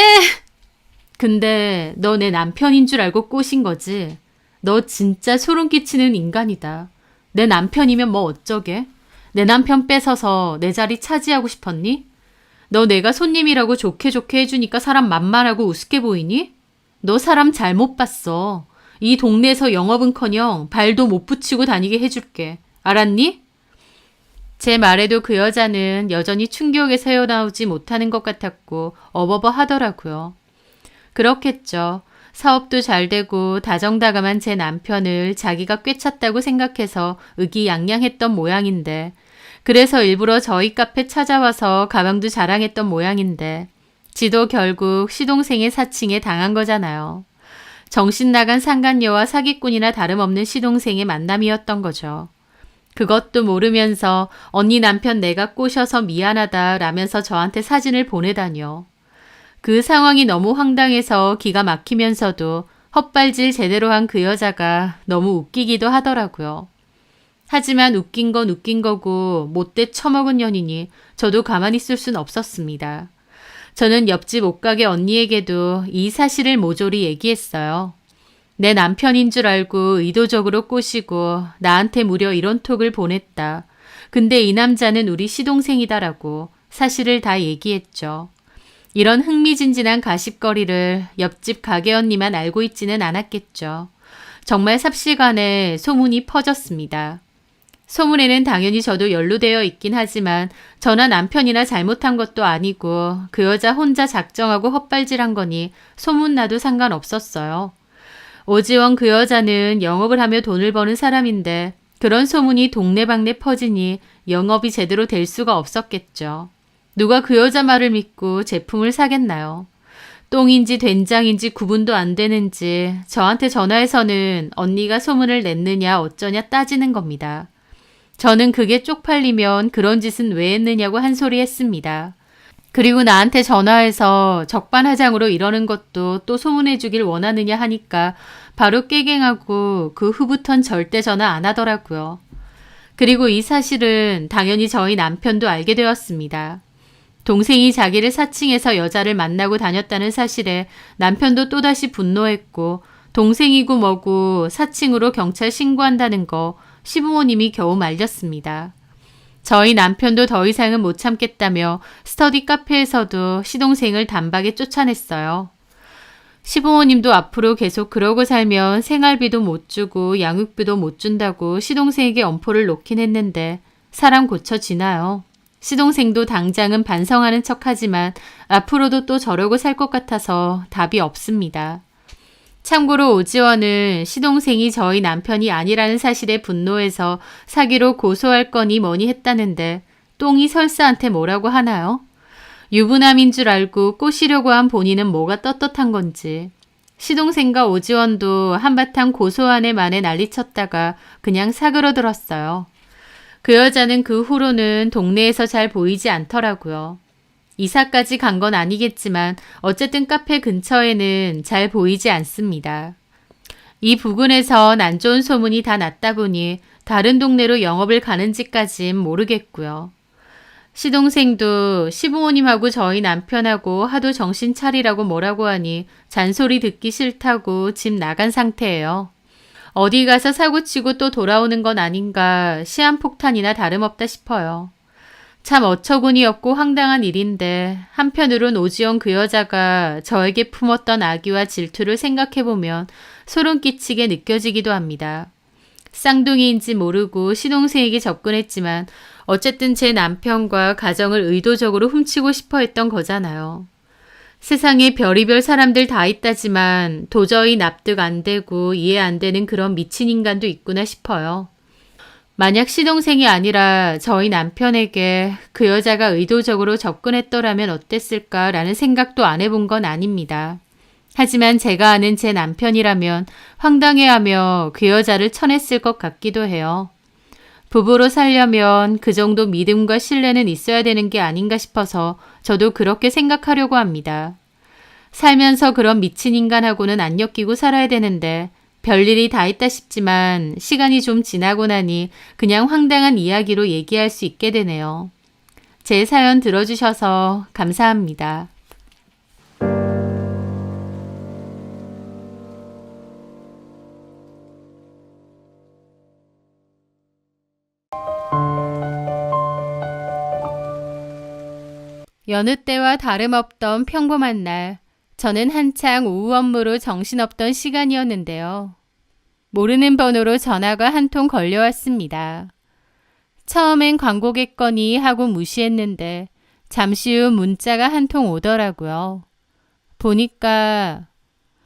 근데 너 내 남편인 줄 알고 꼬신 거지? 너 진짜 소름 끼치는 인간이다. 내 남편이면 뭐 어쩌게? 내 남편 뺏어서 내 자리 차지하고 싶었니? 너 내가 손님이라고 좋게 좋게 해주니까 사람 만만하고 우습게 보이니? 너 사람 잘못 봤어. 이 동네에서 영업은커녕 발도 못 붙이고 다니게 해줄게. 알았니? 제 말에도 그 여자는 여전히 충격에서 헤어나오지 못하는 것 같았고 어버버 하더라고요. 그렇겠죠. 사업도 잘 되고 다정다감한 제 남편을 자기가 꿰찼다고 생각해서 의기양양했던 모양인데 그래서 일부러 저희 카페 찾아와서 가방도 자랑했던 모양인데 지도 결국 시동생의 사칭에 당한 거잖아요. 정신 나간 상간녀와 사기꾼이나 다름없는 시동생의 만남이었던 거죠. 그것도 모르면서 언니 남편 내가 꼬셔서 미안하다 라면서 저한테 사진을 보내다뇨. 그 상황이 너무 황당해서 기가 막히면서도 헛발질 제대로 한 그 여자가 너무 웃기기도 하더라고요. 하지만 웃긴 건 웃긴 거고 못돼 처먹은 년이니 저도 가만히 있을 순 없었습니다. 저는 옆집 옷가게 언니에게도 이 사실을 모조리 얘기했어요. 내 남편인 줄 알고 의도적으로 꼬시고 나한테 무려 이런 톡을 보냈다. 근데 이 남자는 우리 시동생이다라고 사실을 다 얘기했죠. 이런 흥미진진한 가십거리를 옆집 가게 언니만 알고 있지는 않았겠죠. 정말 삽시간에 소문이 퍼졌습니다. 소문에는 당연히 저도 연루되어 있긴 하지만 저나 남편이나 잘못한 것도 아니고 그 여자 혼자 작정하고 헛발질한 거니 소문나도 상관없었어요. 오지원 그 여자는 영업을 하며 돈을 버는 사람인데 그런 소문이 동네방네 퍼지니 영업이 제대로 될 수가 없었겠죠. 누가 그 여자 말을 믿고 제품을 사겠나요? 똥인지 된장인지 구분도 안 되는지 저한테 전화해서는 언니가 소문을 냈느냐 어쩌냐 따지는 겁니다. 저는 그게 쪽팔리면 그런 짓은 왜 했느냐고 한 소리 했습니다. 그리고 나한테 전화해서 적반하장으로 이러는 것도 또 소문해 주길 원하느냐 하니까 바로 깨갱하고 그 후부턴 절대 전화 안 하더라고요. 그리고 이 사실은 당연히 저희 남편도 알게 되었습니다. 동생이 자기를 사칭해서 여자를 만나고 다녔다는 사실에 남편도 또다시 분노했고 동생이고 뭐고 사칭으로 경찰 신고한다는 거 시부모님이 겨우 말렸습니다. 저희 남편도 더 이상은 못 참겠다며 스터디 카페에서도 시동생을 단박에 쫓아냈어요. 시부모님도 앞으로 계속 그러고 살면 생활비도 못 주고 양육비도 못 준다고 시동생에게 엄포를 놓긴 했는데 사람 고쳐지나요? 시동생도 당장은 반성하는 척하지만 앞으로도 또 저러고 살 것 같아서 답이 없습니다. 참고로 오지원은 시동생이 저희 남편이 아니라는 사실에 분노해서 사기로 고소할 거니 뭐니 했다는데 똥이 설사한테 뭐라고 하나요? 유부남인 줄 알고 꼬시려고 한 본인은 뭐가 떳떳한 건지. 시동생과 오지원도 한바탕 고소한의 만에 난리쳤다가 그냥 사그러들었어요. 그 여자는 그 후로는 동네에서 잘 보이지 않더라고요. 이사까지 간 건 아니겠지만 어쨌든 카페 근처에는 잘 보이지 않습니다. 이 부근에선 안 좋은 소문이 다 났다 보니 다른 동네로 영업을 가는지까진 모르겠고요. 시동생도 시부모님하고 저희 남편하고 하도 정신 차리라고 뭐라고 하니 잔소리 듣기 싫다고 집 나간 상태예요. 어디 가서 사고치고 또 돌아오는 건 아닌가 시한폭탄이나 다름없다 싶어요. 참 어처구니 없고 황당한 일인데 한편으론 오지영 그 여자가 저에게 품었던 악의와 질투를 생각해보면 소름 끼치게 느껴지기도 합니다. 쌍둥이인지 모르고 시동생에게 접근했지만 어쨌든 제 남편과 가정을 의도적으로 훔치고 싶어 했던 거잖아요. 세상에 별의별 사람들 다 있다지만 도저히 납득 안 되고 이해 안 되는 그런 미친 인간도 있구나 싶어요. 만약 시동생이 아니라 저희 남편에게 그 여자가 의도적으로 접근했더라면 어땠을까라는 생각도 안 해본 건 아닙니다. 하지만 제가 아는 제 남편이라면 황당해하며 그 여자를 쳐냈을 것 같기도 해요. 부부로 살려면 그 정도 믿음과 신뢰는 있어야 되는 게 아닌가 싶어서 저도 그렇게 생각하려고 합니다. 살면서 그런 미친 인간하고는 안 엮이고 살아야 되는데 별일이 다 있다 싶지만 시간이 좀 지나고 나니 그냥 황당한 이야기로 얘기할 수 있게 되네요. 제 사연 들어주셔서 감사합니다. 여느 때와 다름없던 평범한 날, 저는 한창 오후 업무로 정신없던 시간이었는데요. 모르는 번호로 전화가 한 통 걸려왔습니다. 처음엔 광고겠거니 하고 무시했는데 잠시 후 문자가 한 통 오더라고요. 보니까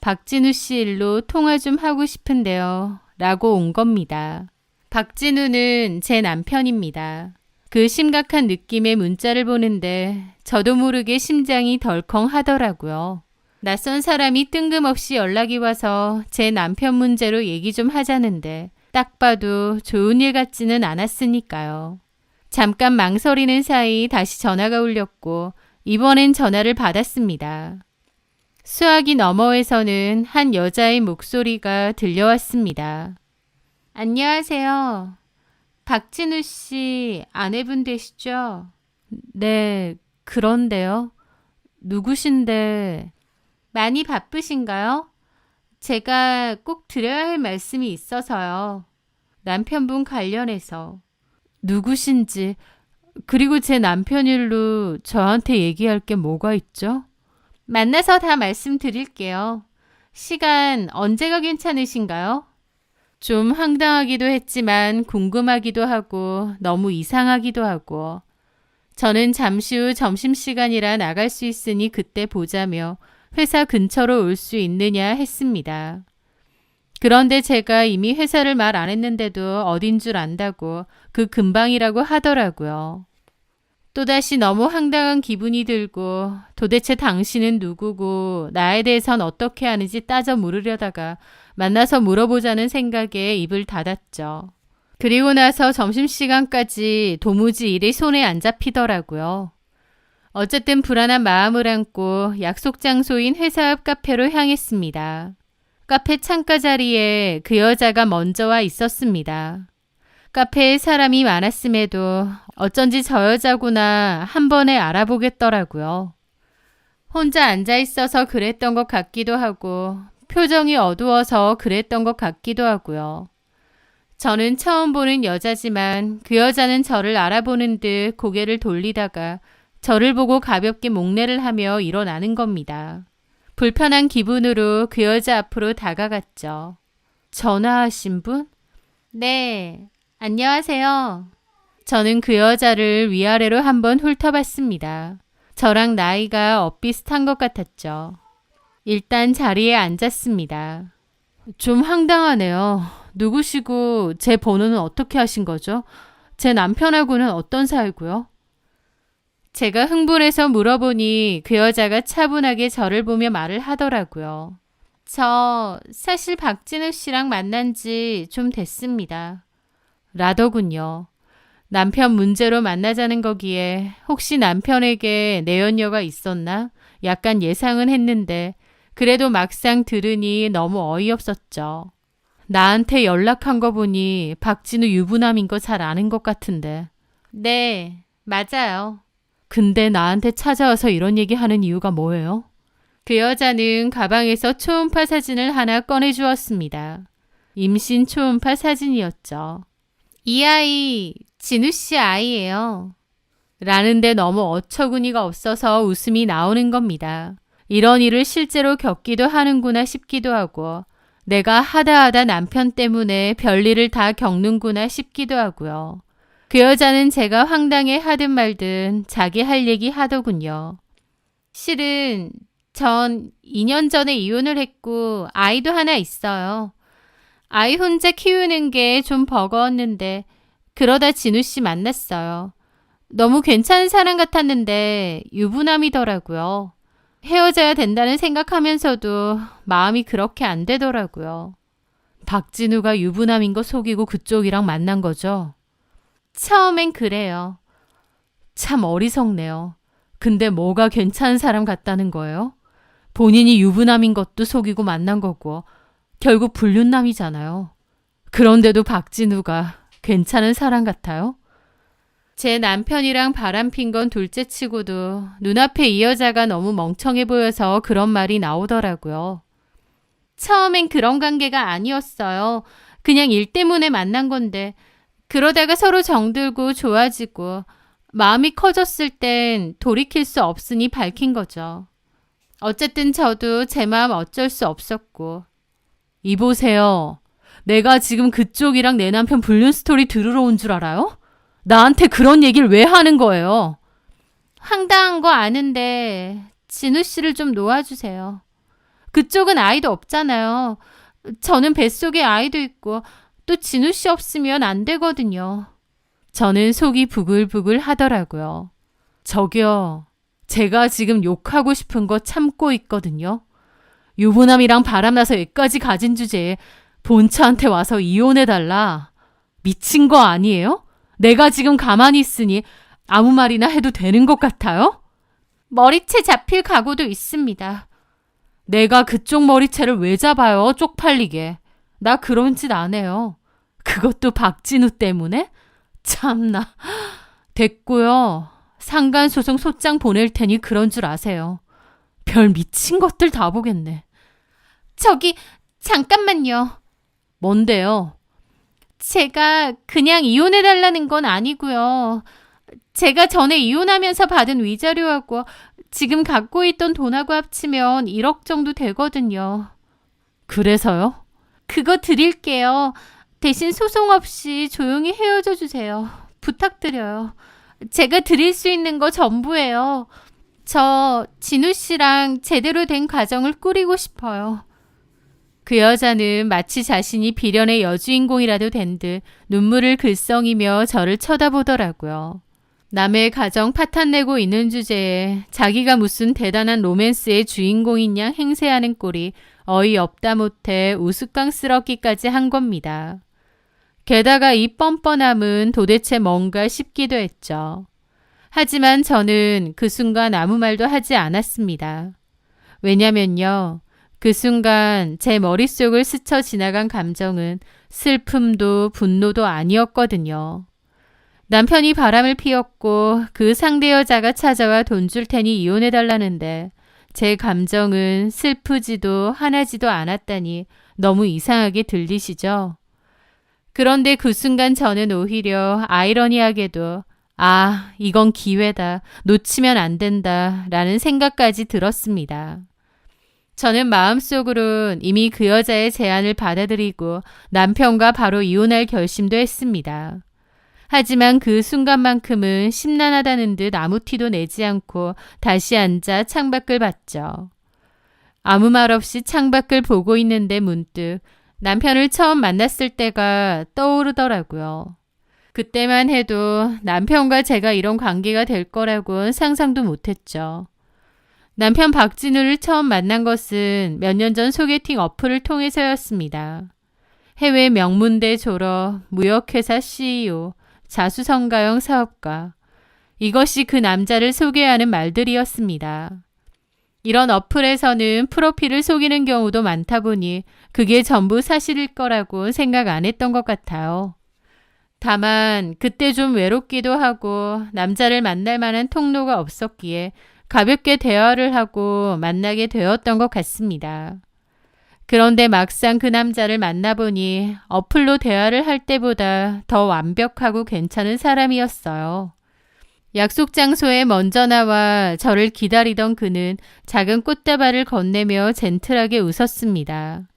박진우 씨 일로 통화 좀 하고 싶은데요. 라고 온 겁니다. 박진우는 제 남편입니다. 그 심각한 느낌의 문자를 보는데 저도 모르게 심장이 덜컹 하더라고요. 낯선 사람이 뜬금없이 연락이 와서 제 남편 문제로 얘기 좀 하자는데 딱 봐도 좋은 일 같지는 않았으니까요. 잠깐 망설이는 사이 다시 전화가 울렸고 이번엔 전화를 받았습니다. 수화기 너머에서는 한 여자의 목소리가 들려왔습니다. 안녕하세요. 박진우 씨 아내분 되시죠? 네, 그런데요. 누구신데? 많이 바쁘신가요? 제가 꼭 드려야 할 말씀이 있어서요. 남편분 관련해서. 누구신지, 그리고 제 남편 일로 저한테 얘기할 게 뭐가 있죠? 만나서 다 말씀드릴게요. 시간 언제가 괜찮으신가요? 좀 황당하기도 했지만 궁금하기도 하고 너무 이상하기도 하고 저는 잠시 후 점심시간이라 나갈 수 있으니 그때 보자며 회사 근처로 올 수 있느냐 했습니다. 그런데 제가 이미 회사를 말 안 했는데도 어딘 줄 안다고 그 근방이라고 하더라고요. 또다시 너무 황당한 기분이 들고 도대체 당신은 누구고 나에 대해선 어떻게 아는지 따져 물으려다가 만나서 물어보자는 생각에 입을 닫았죠. 그리고 나서 점심시간까지 도무지 일이 손에 안 잡히더라고요. 어쨌든 불안한 마음을 안고 약속 장소인 회사 앞 카페로 향했습니다. 카페 창가 자리에 그 여자가 먼저 와 있었습니다. 카페에 사람이 많았음에도 어쩐지 저 여자구나 한 번에 알아보겠더라고요. 혼자 앉아 있어서 그랬던 것 같기도 하고 표정이 어두워서 그랬던 것 같기도 하고요. 저는 처음 보는 여자지만 그 여자는 저를 알아보는 듯 고개를 돌리다가 저를 보고 가볍게 목례를 하며 일어나는 겁니다. 불편한 기분으로 그 여자 앞으로 다가갔죠. 전화하신 분? 네, 안녕하세요. 저는 그 여자를 위아래로 한번 훑어봤습니다. 저랑 나이가 엇비슷한 것 같았죠. 일단 자리에 앉았습니다. 좀 황당하네요. 누구시고 제 번호는 어떻게 하신 거죠? 제 남편하고는 어떤 사이고요? 제가 흥분해서 물어보니 그 여자가 차분하게 저를 보며 말을 하더라고요. 저 사실 박진우 씨랑 만난 지 좀 됐습니다. 라더군요. 남편 문제로 만나자는 거기에 혹시 남편에게 내연녀가 있었나? 약간 예상은 했는데 그래도 막상 들으니 너무 어이없었죠. 나한테 연락한 거 보니 박진우 유부남인 거 잘 아는 것 같은데. 네, 맞아요. 근데 나한테 찾아와서 이런 얘기 하는 이유가 뭐예요? 그 여자는 가방에서 초음파 사진을 하나 꺼내주었습니다. 임신 초음파 사진이었죠. 이 아이, 진우 씨 아이예요. 라는데 너무 어처구니가 없어서 웃음이 나오는 겁니다. 이런 일을 실제로 겪기도 하는구나 싶기도 하고 내가 하다 남편 때문에 별일을 다 겪는구나 싶기도 하고요. 그 여자는 제가 황당해 하든 말든 자기 할 얘기 하더군요. 실은 전 2년 전에 이혼을 했고 아이도 하나 있어요. 아이 혼자 키우는 게 좀 버거웠는데 그러다 진우 씨 만났어요. 너무 괜찮은 사람 같았는데 유부남이더라고요. 헤어져야 된다는 생각하면서도 마음이 그렇게 안 되더라고요. 박진우가 유부남인 거 속이고 그쪽이랑 만난 거죠? 처음엔 그래요. 참 어리석네요. 근데 뭐가 괜찮은 사람 같다는 거예요? 본인이 유부남인 것도 속이고 만난 거고 결국 불륜남이잖아요. 그런데도 박진우가 괜찮은 사람 같아요? 제 남편이랑 바람핀 건 둘째 치고도 눈앞에 이 여자가 너무 멍청해 보여서 그런 말이 나오더라고요. 처음엔 그런 관계가 아니었어요. 그냥 일 때문에 만난 건데 그러다가 서로 정들고 좋아지고 마음이 커졌을 땐 돌이킬 수 없으니 밝힌 거죠. 어쨌든 저도 제 마음 어쩔 수 없었고. 이보세요. 내가 지금 그쪽이랑 내 남편 불륜 스토리 들으러 온 줄 알아요? 나한테 그런 얘기를 왜 하는 거예요? 황당한 거 아는데 진우 씨를 좀 놓아주세요. 그쪽은 아이도 없잖아요. 저는 뱃속에 아이도 있고 또 진우 씨 없으면 안 되거든요. 저는 속이 부글부글 하더라고요. 저기요. 제가 지금 욕하고 싶은 거 참고 있거든요. 유부남이랑 바람나서 애까지 가진 주제에 본처한테 와서 이혼해달라. 미친 거 아니에요? 내가 지금 가만히 있으니 아무 말이나 해도 되는 것 같아요? 머리채 잡힐 각오도 있습니다. 내가 그쪽 머리채를 왜 잡아요? 쪽팔리게. 나 그런 짓 안 해요. 그것도 박진우 때문에? 참나. 됐고요. 상간소송 소장 보낼 테니 그런 줄 아세요. 별 미친 것들 다 보겠네. 저기 잠깐만요. 뭔데요? 제가 그냥 이혼해달라는 건 아니고요. 제가 전에 이혼하면서 받은 위자료하고 지금 갖고 있던 돈하고 합치면 1억 정도 되거든요. 그래서요? 그거 드릴게요. 대신 소송 없이 조용히 헤어져 주세요. 부탁드려요. 제가 드릴 수 있는 거 전부예요. 저 진우 씨랑 제대로 된 가정을 꾸리고 싶어요. 그 여자는 마치 자신이 비련의 여주인공이라도 된 듯 눈물을 글썽이며 저를 쳐다보더라고요. 남의 가정 파탄내고 있는 주제에 자기가 무슨 대단한 로맨스의 주인공인 양 행세하는 꼴이 어이없다 못해 우스꽝스럽기까지 한 겁니다. 게다가 이 뻔뻔함은 도대체 뭔가 싶기도 했죠. 하지만 저는 그 순간 아무 말도 하지 않았습니다. 왜냐면요. 그 순간 제 머릿속을 스쳐 지나간 감정은 슬픔도 분노도 아니었거든요. 남편이 바람을 피웠고 그 상대 여자가 찾아와 돈 줄 테니 이혼해달라는데 제 감정은 슬프지도 화나지도 않았다니 너무 이상하게 들리시죠? 그런데 그 순간 저는 오히려 아이러니하게도 이건 기회다. 놓치면 안 된다. 라는 생각까지 들었습니다. 저는 마음속으론 이미 그 여자의 제안을 받아들이고 남편과 바로 이혼할 결심도 했습니다. 하지만 그 순간만큼은 심란하다는 듯 아무 티도 내지 않고 다시 앉아 창밖을 봤죠. 아무 말 없이 창밖을 보고 있는데 문득 남편을 처음 만났을 때가 떠오르더라고요. 그때만 해도 남편과 제가 이런 관계가 될 거라고는 상상도 못했죠. 남편 박진우를 처음 만난 것은 몇 년 전 소개팅 어플을 통해서였습니다. 해외 명문대 졸업, 무역회사 CEO, 자수성가형 사업가. 이것이 그 남자를 소개하는 말들이었습니다. 이런 어플에서는 프로필을 속이는 경우도 많다 보니 그게 전부 사실일 거라고 생각 안 했던 것 같아요. 다만 그때 좀 외롭기도 하고 남자를 만날 만한 통로가 없었기에 가볍게 대화를 하고 만나게 되었던 것 같습니다. 그런데 막상 그 남자를 만나보니 어플로 대화를 할 때보다 더 완벽하고 괜찮은 사람이었어요. 약속 장소에 먼저 나와 저를 기다리던 그는 작은 꽃다발을 건네며 젠틀하게 웃었습니다.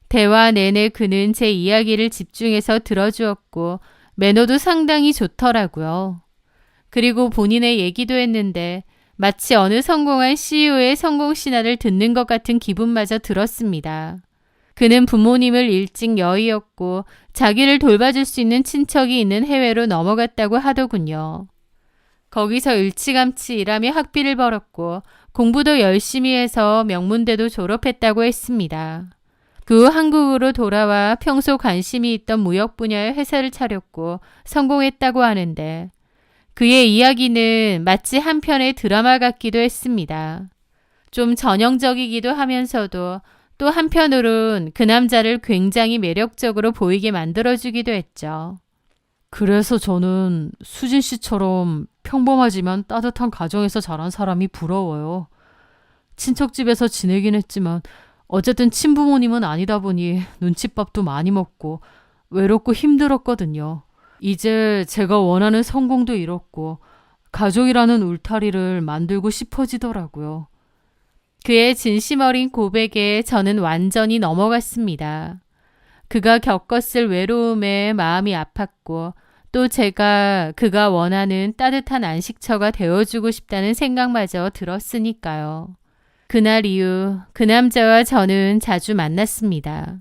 대화 내내 그는 제 이야기를 집중해서 들어주었고 매너도 상당히 좋더라고요. 그리고 본인의 얘기도 했는데 마치 어느 성공한 CEO의 성공 신화를 듣는 것 같은 기분마저 들었습니다. 그는 부모님을 일찍 여의었고 자기를 돌봐줄 수 있는 친척이 있는 해외로 넘어갔다고 하더군요. 거기서 일찌감치 일하며 학비를 벌었고 공부도 열심히 해서 명문대도 졸업했다고 했습니다. 그 후 한국으로 돌아와 평소 관심이 있던 무역 분야의 회사를 차렸고 성공했다고 하는데 그의 이야기는 마치 한 편의 드라마 같기도 했습니다. 좀 전형적이기도 하면서도 또 한편으론 그 남자를 굉장히 매력적으로 보이게 만들어주기도 했죠. 그래서 저는 수진 씨처럼 평범하지만 따뜻한 가정에서 자란 사람이 부러워요. 친척집에서 지내긴 했지만 어쨌든 친부모님은 아니다 보니 눈칫밥도 많이 먹고 외롭고 힘들었거든요. 이제 제가 원하는 성공도 이뤘고 가족이라는 울타리를 만들고 싶어지더라고요. 그의 진심 어린 고백에 저는 완전히 넘어갔습니다. 그가 겪었을 외로움에 마음이 아팠고 또 제가 그가 원하는 따뜻한 안식처가 되어주고 싶다는 생각마저 들었으니까요. 그날 이후 그 남자와 저는 자주 만났습니다.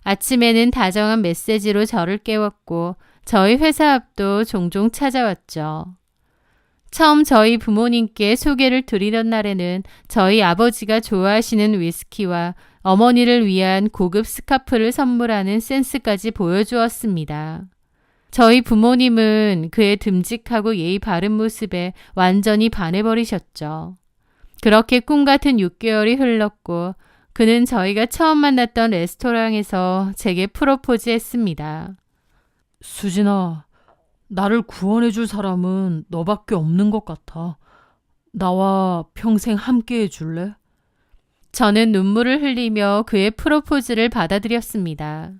아침에는 다정한 메시지로 저를 깨웠고 저희 회사 앞도 종종 찾아왔죠. 처음 저희 부모님께 소개를 드리던 날에는 저희 아버지가 좋아하시는 위스키와 어머니를 위한 고급 스카프를 선물하는 센스까지 보여주었습니다. 저희 부모님은 그의 듬직하고 예의 바른 모습에 완전히 반해버리셨죠. 그렇게 꿈같은 6개월이 흘렀고 그는 저희가 처음 만났던 레스토랑에서 제게 프로포즈했습니다. 수진아, 나를 구원해줄 사람은 너밖에 없는 것 같아. 나와 평생 함께 해줄래? 저는 눈물을 흘리며 그의 프로포즈를 받아들였습니다.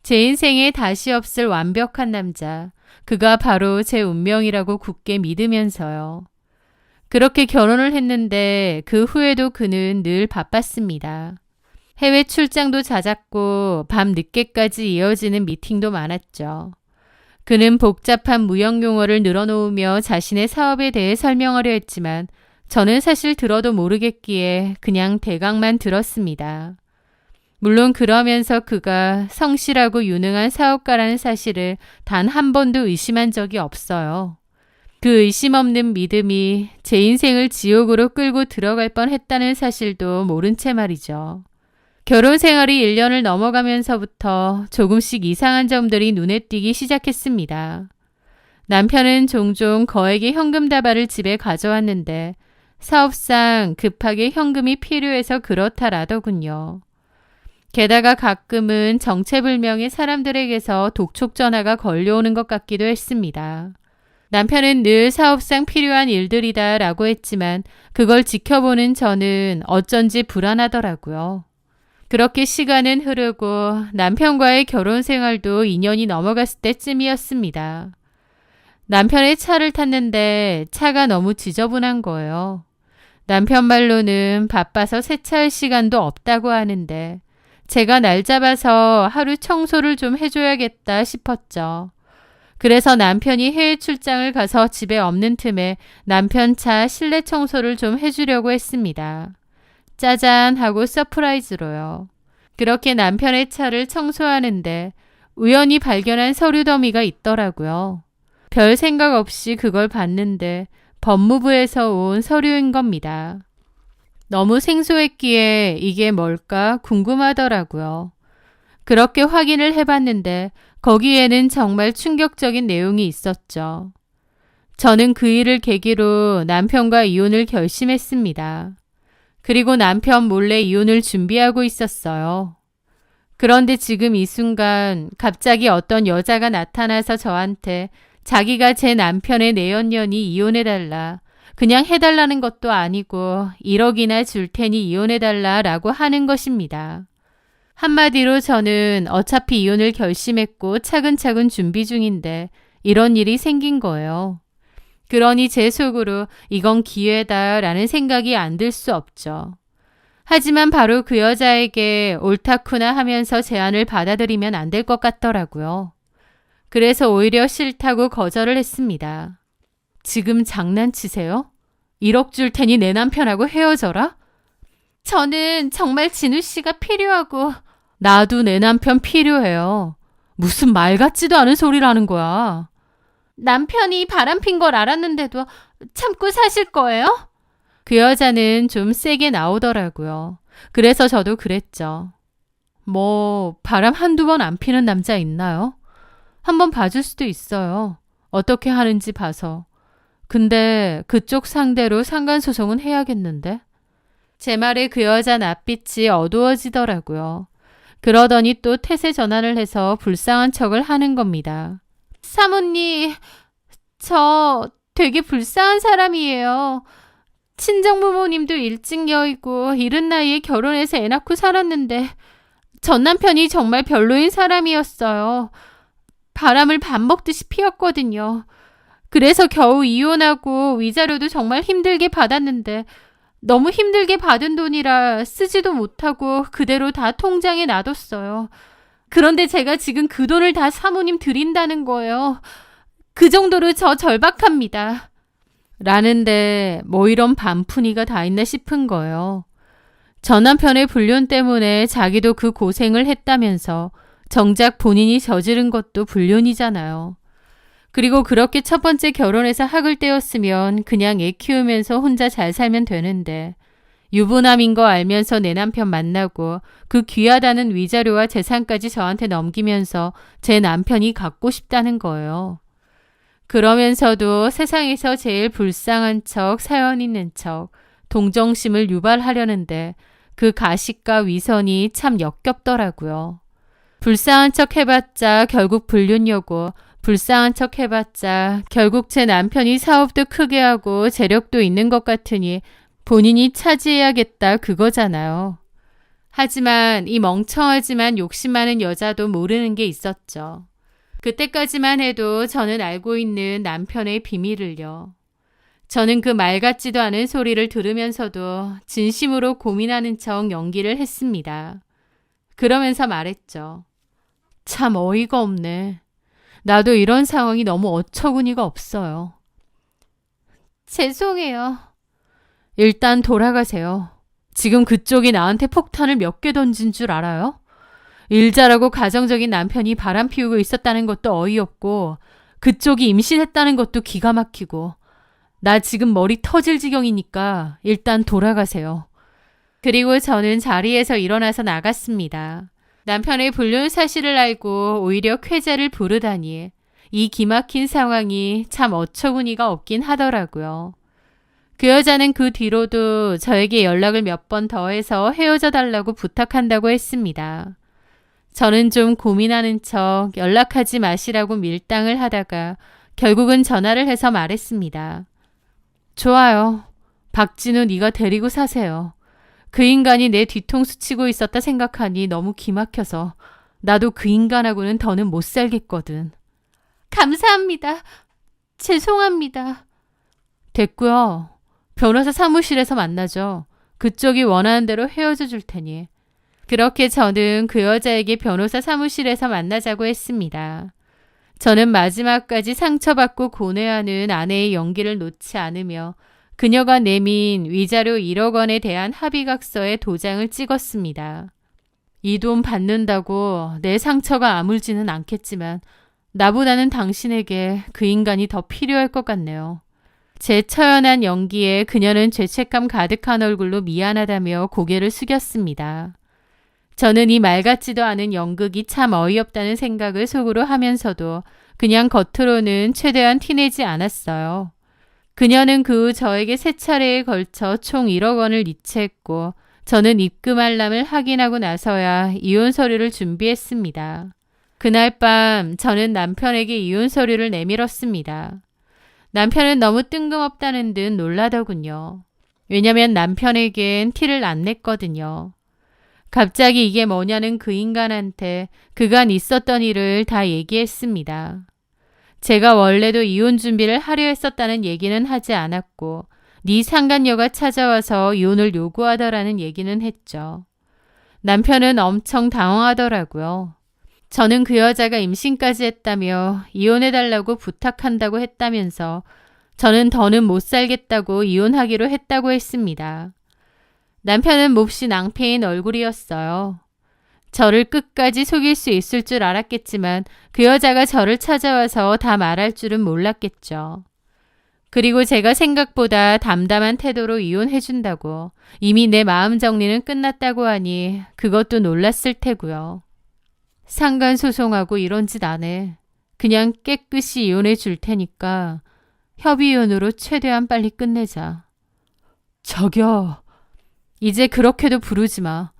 제 인생에 다시 없을 완벽한 남자, 그가 바로 제 운명이라고 굳게 믿으면서요. 그렇게 결혼을 했는데 그 후에도 그는 늘 바빴습니다. 해외 출장도 잦았고 밤 늦게까지 이어지는 미팅도 많았죠. 그는 복잡한 무역 용어를 늘어놓으며 자신의 사업에 대해 설명하려 했지만 저는 사실 들어도 모르겠기에 그냥 대강만 들었습니다. 물론 그러면서 그가 성실하고 유능한 사업가라는 사실을 단 한 번도 의심한 적이 없어요. 그 의심 없는 믿음이 제 인생을 지옥으로 끌고 들어갈 뻔했다는 사실도 모른 채 말이죠. 결혼 생활이 1년을 넘어가면서부터 조금씩 이상한 점들이 눈에 띄기 시작했습니다. 남편은 종종 거액의 현금 다발을 집에 가져왔는데 사업상 급하게 현금이 필요해서 그렇다라더군요. 게다가 가끔은 정체불명의 사람들에게서 독촉 전화가 걸려오는 것 같기도 했습니다. 남편은 늘 사업상 필요한 일들이다 라고 했지만 그걸 지켜보는 저는 어쩐지 불안하더라고요. 그렇게 시간은 흐르고 남편과의 결혼 생활도 2년이 넘어갔을 때쯤이었습니다. 남편의 차를 탔는데 차가 너무 지저분한 거예요. 남편 말로는 바빠서 세차할 시간도 없다고 하는데 제가 날 잡아서 하루 청소를 좀 해줘야겠다 싶었죠. 그래서 남편이 해외 출장을 가서 집에 없는 틈에 남편 차 실내 청소를 좀 해주려고 했습니다. 짜잔 하고 서프라이즈로요. 그렇게 남편의 차를 청소하는데 우연히 발견한 서류 더미가 있더라고요. 별 생각 없이 그걸 봤는데 법무부에서 온 서류인 겁니다. 너무 생소했기에 이게 뭘까 궁금하더라고요. 그렇게 확인을 해봤는데 거기에는 정말 충격적인 내용이 있었죠. 저는 그 일을 계기로 남편과 이혼을 결심했습니다. 그리고 남편 몰래 이혼을 준비하고 있었어요. 그런데 지금 이 순간 갑자기 어떤 여자가 나타나서 저한테 자기가 제 남편의 내연년이 이혼해달라. 그냥 해달라는 것도 아니고 1억이나 줄 테니 이혼해달라라고 하는 것입니다. 한마디로 저는 어차피 이혼을 결심했고 차근차근 준비 중인데 이런 일이 생긴 거예요. 그러니 제 속으로 이건 기회다라는 생각이 안 들 수 없죠. 하지만 바로 그 여자에게 옳다쿠나 하면서 제안을 받아들이면 안 될 것 같더라고요. 그래서 오히려 싫다고 거절을 했습니다. 지금 장난치세요? 1억 줄 테니 내 남편하고 헤어져라? 저는 정말 진우 씨가 필요하고 나도 내 남편 필요해요. 무슨 말 같지도 않은 소리를 하는 거야. 남편이 바람핀 걸 알았는데도 참고 사실 거예요? 그 여자는 좀 세게 나오더라고요. 그래서 저도 그랬죠. 뭐 바람 한두 번 안 피는 남자 있나요? 한번 봐줄 수도 있어요. 어떻게 하는지 봐서. 근데 그쪽 상대로 상간소송은 해야겠는데? 제 말에 그 여자 낯빛이 어두워지더라고요. 그러더니 또 태세 전환을 해서 불쌍한 척을 하는 겁니다. 사모님, 저 되게 불쌍한 사람이에요. 친정부모님도 일찍 여의고 이른 나이에 결혼해서 애 낳고 살았는데 전 남편이 정말 별로인 사람이었어요. 바람을 밥 먹듯이 피웠거든요. 그래서 겨우 이혼하고 위자료도 정말 힘들게 받았는데 너무 힘들게 받은 돈이라 쓰지도 못하고 그대로 다 통장에 놔뒀어요. 그런데 제가 지금 그 돈을 다 사모님 드린다는 거예요. 그 정도로 저 절박합니다. 라는데 뭐 이런 반푼이가 다 있나 싶은 거예요. 전 남편의 불륜 때문에 자기도 그 고생을 했다면서 정작 본인이 저지른 것도 불륜이잖아요. 그리고 그렇게 첫 번째 결혼해서 학을 떼었으면 그냥 애 키우면서 혼자 잘 살면 되는데 유부남인 거 알면서 내 남편 만나고 그 귀하다는 위자료와 재산까지 저한테 넘기면서 제 남편이 갖고 싶다는 거예요. 그러면서도 세상에서 제일 불쌍한 척, 사연 있는 척, 동정심을 유발하려는데 그 가식과 위선이 참 역겹더라고요. 불쌍한 척 해봤자 결국 불륜여고 불쌍한 척 해봤자 결국 제 남편이 사업도 크게 하고 재력도 있는 것 같으니 본인이 차지해야겠다 그거잖아요. 하지만 이 멍청하지만 욕심 많은 여자도 모르는 게 있었죠. 그때까지만 해도 저는 알고 있는 남편의 비밀을요. 저는 그 말 같지도 않은 소리를 들으면서도 진심으로 고민하는 척 연기를 했습니다. 그러면서 말했죠. 참 어이가 없네. 나도 이런 상황이 너무 어처구니가 없어요. 죄송해요. 일단 돌아가세요. 지금 그쪽이 나한테 폭탄을 몇 개 던진 줄 알아요? 일 잘하고 가정적인 남편이 바람 피우고 있었다는 것도 어이없고 그쪽이 임신했다는 것도 기가 막히고 나 지금 머리 터질 지경이니까 일단 돌아가세요. 그리고 저는 자리에서 일어나서 나갔습니다. 남편의 불륜 사실을 알고 오히려 쾌재를 부르다니 이 기막힌 상황이 참 어처구니가 없긴 하더라고요. 그 여자는 그 뒤로도 저에게 연락을 몇 번 더 해서 헤어져 달라고 부탁한다고 했습니다. 저는 좀 고민하는 척 연락하지 마시라고 밀당을 하다가 결국은 전화를 해서 말했습니다. 좋아요. 박진우 네가 데리고 사세요. 그 인간이 내 뒤통수 치고 있었다 생각하니 너무 기막혀서 나도 그 인간하고는 더는 못 살겠거든. 감사합니다. 죄송합니다. 됐고요. 변호사 사무실에서 만나죠. 그쪽이 원하는 대로 헤어져 줄 테니. 그렇게 저는 그 여자에게 변호사 사무실에서 만나자고 했습니다. 저는 마지막까지 상처받고 고뇌하는 아내의 연기를 놓지 않으며 그녀가 내민 위자료 1억 원에 대한 합의각서에 도장을 찍었습니다. 이 돈 받는다고 내 상처가 아물지는 않겠지만 나보다는 당신에게 그 인간이 더 필요할 것 같네요. 제 처연한 연기에 그녀는 죄책감 가득한 얼굴로 미안하다며 고개를 숙였습니다. 저는 이 말 같지도 않은 연극이 참 어이없다는 생각을 속으로 하면서도 그냥 겉으로는 최대한 티내지 않았어요. 그녀는 그 후 저에게 3차례에 걸쳐 총 1억 원을 이체했고 저는 입금 알람을 확인하고 나서야 이혼 서류를 준비했습니다. 그날 밤 저는 남편에게 이혼 서류를 내밀었습니다. 남편은 너무 뜬금없다는 듯 놀라더군요. 왜냐면 남편에겐 티를 안 냈거든요. 갑자기 이게 뭐냐는 그 인간한테 그간 있었던 일을 다 얘기했습니다. 제가 원래도 이혼 준비를 하려 했었다는 얘기는 하지 않았고 네 상간녀가 찾아와서 이혼을 요구하더라는 얘기는 했죠. 남편은 엄청 당황하더라고요. 저는 그 여자가 임신까지 했다며 이혼해달라고 부탁한다고 했다면서 저는 더는 못 살겠다고 이혼하기로 했다고 했습니다. 남편은 몹시 낭패인 얼굴이었어요. 저를 끝까지 속일 수 있을 줄 알았겠지만 그 여자가 저를 찾아와서 다 말할 줄은 몰랐겠죠. 그리고 제가 생각보다 담담한 태도로 이혼해준다고 이미 내 마음 정리는 끝났다고 하니 그것도 놀랐을 테고요. 상간소송하고 이런 짓 안 해. 그냥 깨끗이 이혼해 줄 테니까 협의이혼으로 최대한 빨리 끝내자. 저기요. 이제 그렇게도 부르지 마.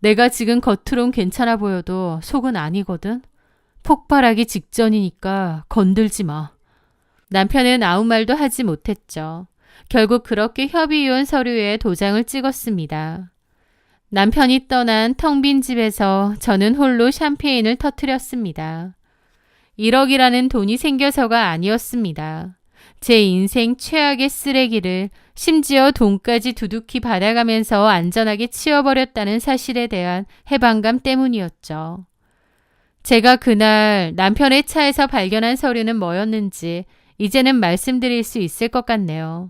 내가 지금 겉으론 괜찮아 보여도 속은 아니거든. 폭발하기 직전이니까 건들지 마. 남편은 아무 말도 하지 못했죠. 결국 그렇게 협의이혼 서류에 도장을 찍었습니다. 남편이 떠난 텅 빈 집에서 저는 홀로 샴페인을 터뜨렸습니다. 1억이라는 돈이 생겨서가 아니었습니다. 제 인생 최악의 쓰레기를 심지어 돈까지 두둑히 받아가면서 안전하게 치워버렸다는 사실에 대한 해방감 때문이었죠. 제가 그날 남편의 차에서 발견한 서류는 뭐였는지 이제는 말씀드릴 수 있을 것 같네요.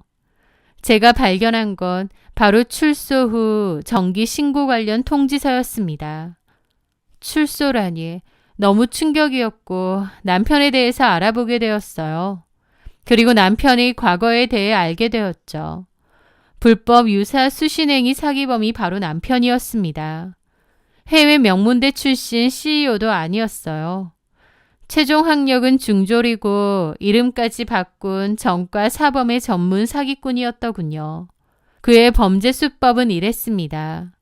제가 발견한 건 바로 출소 후 정기 신고 관련 통지서였습니다. 출소라니 너무 충격이었고 남편에 대해서 알아보게 되었어요. 그리고 남편의 과거에 대해 알게 되었죠. 불법 유사 수신행위 사기범이 바로 남편이었습니다. 해외 명문대 출신 CEO도 아니었어요. 최종 학력은 중졸이고 이름까지 바꾼 정과 사범의 전문 사기꾼이었더군요. 그의 범죄 수법은 이랬습니다.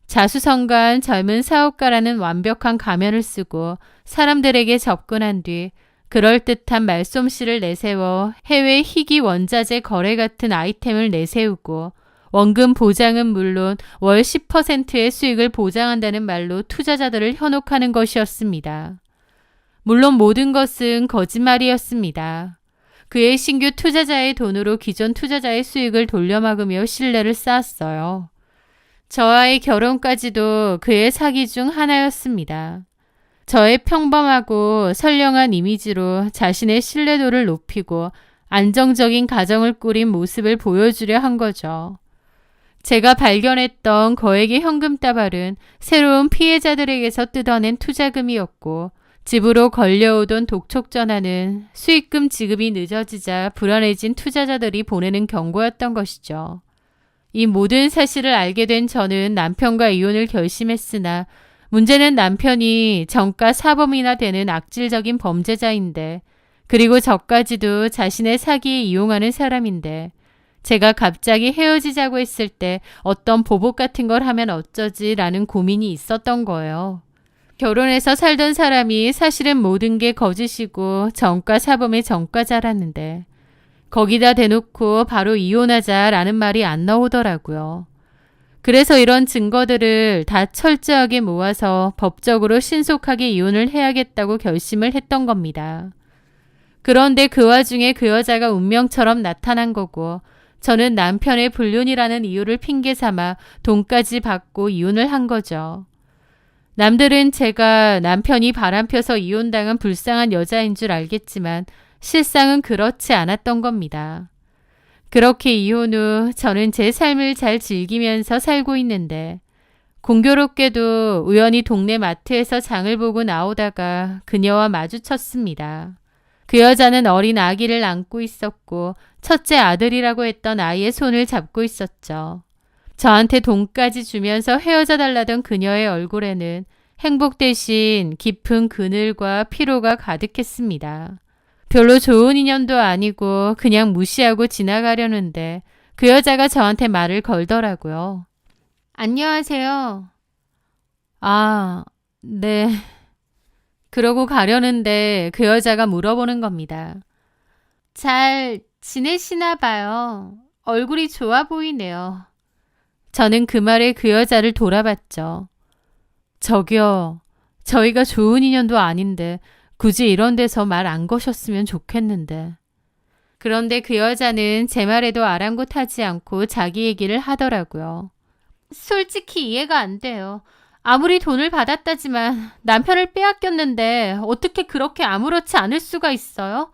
자수성가한 젊은 사업가라는 완벽한 가면을 쓰고 사람들에게 접근한 뒤 그럴듯한 말솜씨를 내세워 해외 희귀 원자재 거래 같은 아이템을 내세우고 원금 보장은 물론 월 10%의 수익을 보장한다는 말로 투자자들을 현혹하는 것이었습니다. 물론 모든 것은 거짓말이었습니다. 그의 신규 투자자의 돈으로 기존 투자자의 수익을 돌려막으며 신뢰를 쌓았어요. 저와의 결혼까지도 그의 사기 중 하나였습니다. 저의 평범하고 선량한 이미지로 자신의 신뢰도를 높이고 안정적인 가정을 꾸린 모습을 보여주려 한 거죠. 제가 발견했던 거액의 현금 따발은 새로운 피해자들에게서 뜯어낸 투자금이었고 집으로 걸려오던 독촉 전화는 수익금 지급이 늦어지자 불안해진 투자자들이 보내는 경고였던 것이죠. 이 모든 사실을 알게 된 저는 남편과 이혼을 결심했으나 문제는 남편이 정가 사범이나 되는 악질적인 범죄자인데 그리고 저까지도 자신의 사기에 이용하는 사람인데 제가 갑자기 헤어지자고 했을 때 어떤 보복 같은 걸 하면 어쩌지라는 고민이 있었던 거예요. 결혼해서 살던 사람이 사실은 모든 게 거짓이고 정가 사범의 정가자라는데 거기다 대놓고 바로 이혼하자라는 말이 안 나오더라고요. 그래서 이런 증거들을 다 철저하게 모아서 법적으로 신속하게 이혼을 해야겠다고 결심을 했던 겁니다. 그런데 그 와중에 그 여자가 운명처럼 나타난 거고 저는 남편의 불륜이라는 이유를 핑계 삼아 돈까지 받고 이혼을 한 거죠. 남들은 제가 남편이 바람펴서 이혼당한 불쌍한 여자인 줄 알겠지만 실상은 그렇지 않았던 겁니다. 그렇게 이혼 후 저는 제 삶을 잘 즐기면서 살고 있는데 공교롭게도 우연히 동네 마트에서 장을 보고 나오다가 그녀와 마주쳤습니다. 그 여자는 어린 아기를 안고 있었고 첫째 아들이라고 했던 아이의 손을 잡고 있었죠. 저한테 돈까지 주면서 헤어져 달라던 그녀의 얼굴에는 행복 대신 깊은 그늘과 피로가 가득했습니다. 별로 좋은 인연도 아니고 그냥 무시하고 지나가려는데 그 여자가 저한테 말을 걸더라고요. 안녕하세요. 아, 네. 그러고 가려는데 그 여자가 물어보는 겁니다. 잘 지내시나 봐요. 얼굴이 좋아 보이네요. 저는 그 말에 그 여자를 돌아봤죠. 저기요, 저희가 좋은 인연도 아닌데 굳이 이런 데서 말 안 거셨으면 좋겠는데. 그런데 그 여자는 제 말에도 아랑곳하지 않고 자기 얘기를 하더라고요. 솔직히 이해가 안 돼요. 아무리 돈을 받았다지만 남편을 빼앗겼는데 어떻게 그렇게 아무렇지 않을 수가 있어요?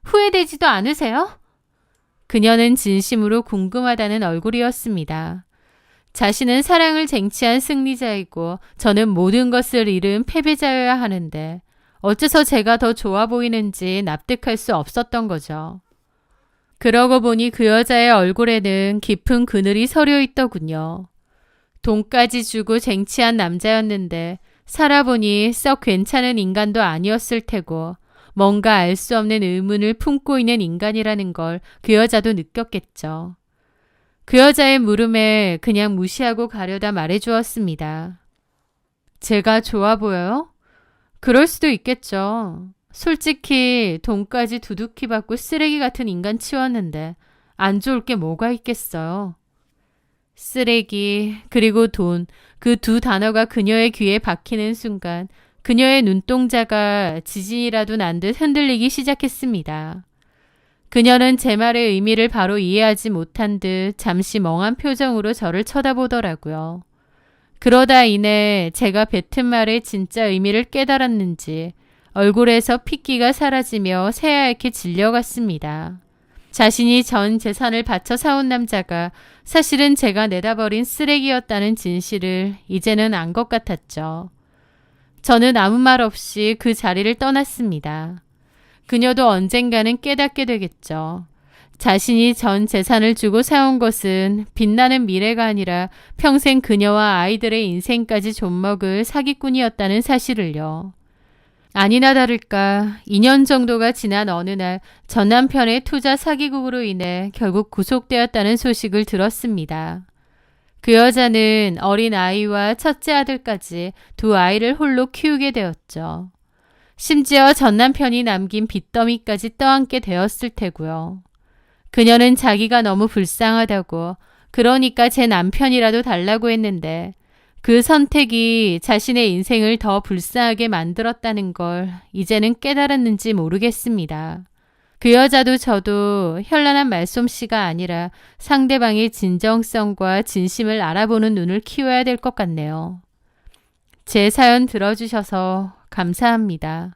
후회되지도 않으세요? 그녀는 진심으로 궁금하다는 얼굴이었습니다. 자신은 사랑을 쟁취한 승리자이고 저는 모든 것을 잃은 패배자여야 하는데 어째서 제가 더 좋아 보이는지 납득할 수 없었던 거죠. 그러고 보니 그 여자의 얼굴에는 깊은 그늘이 서려 있더군요. 돈까지 주고 쟁취한 남자였는데 살아보니 썩 괜찮은 인간도 아니었을 테고 뭔가 알 수 없는 의문을 품고 있는 인간이라는 걸 그 여자도 느꼈겠죠. 그 여자의 물음에 그냥 무시하고 가려다 말해주었습니다. 제가 좋아 보여요? 그럴 수도 있겠죠. 솔직히 돈까지 두둑히 받고 쓰레기 같은 인간 치웠는데 안 좋을 게 뭐가 있겠어요. 쓰레기 그리고 돈, 그 두 단어가 그녀의 귀에 박히는 순간 그녀의 눈동자가 지진이라도 난 듯 흔들리기 시작했습니다. 그녀는 제 말의 의미를 바로 이해하지 못한 듯 잠시 멍한 표정으로 저를 쳐다보더라고요. 그러다 이내 제가 뱉은 말의 진짜 의미를 깨달았는지 얼굴에서 핏기가 사라지며 새하얗게 질려갔습니다. 자신이 전 재산을 바쳐 사온 남자가 사실은 제가 내다버린 쓰레기였다는 진실을 이제는 안 것 같았죠. 저는 아무 말 없이 그 자리를 떠났습니다. 그녀도 언젠가는 깨닫게 되겠죠. 자신이 전 재산을 주고 사온 것은 빛나는 미래가 아니라 평생 그녀와 아이들의 인생까지 좀먹을 사기꾼이었다는 사실을요. 아니나 다를까 2년 정도가 지난 어느 날 전 남편의 투자 사기극으로 인해 결국 구속되었다는 소식을 들었습니다. 그 여자는 어린 아이와 첫째 아들까지 두 아이를 홀로 키우게 되었죠. 심지어 전 남편이 남긴 빚더미까지 떠안게 되었을 테고요. 그녀는 자기가 너무 불쌍하다고 그러니까 제 남편이라도 달라고 했는데 그 선택이 자신의 인생을 더 불쌍하게 만들었다는 걸 이제는 깨달았는지 모르겠습니다. 그 여자도 저도 현란한 말솜씨가 아니라 상대방의 진정성과 진심을 알아보는 눈을 키워야 될 것 같네요. 제 사연 들어주셔서 감사합니다.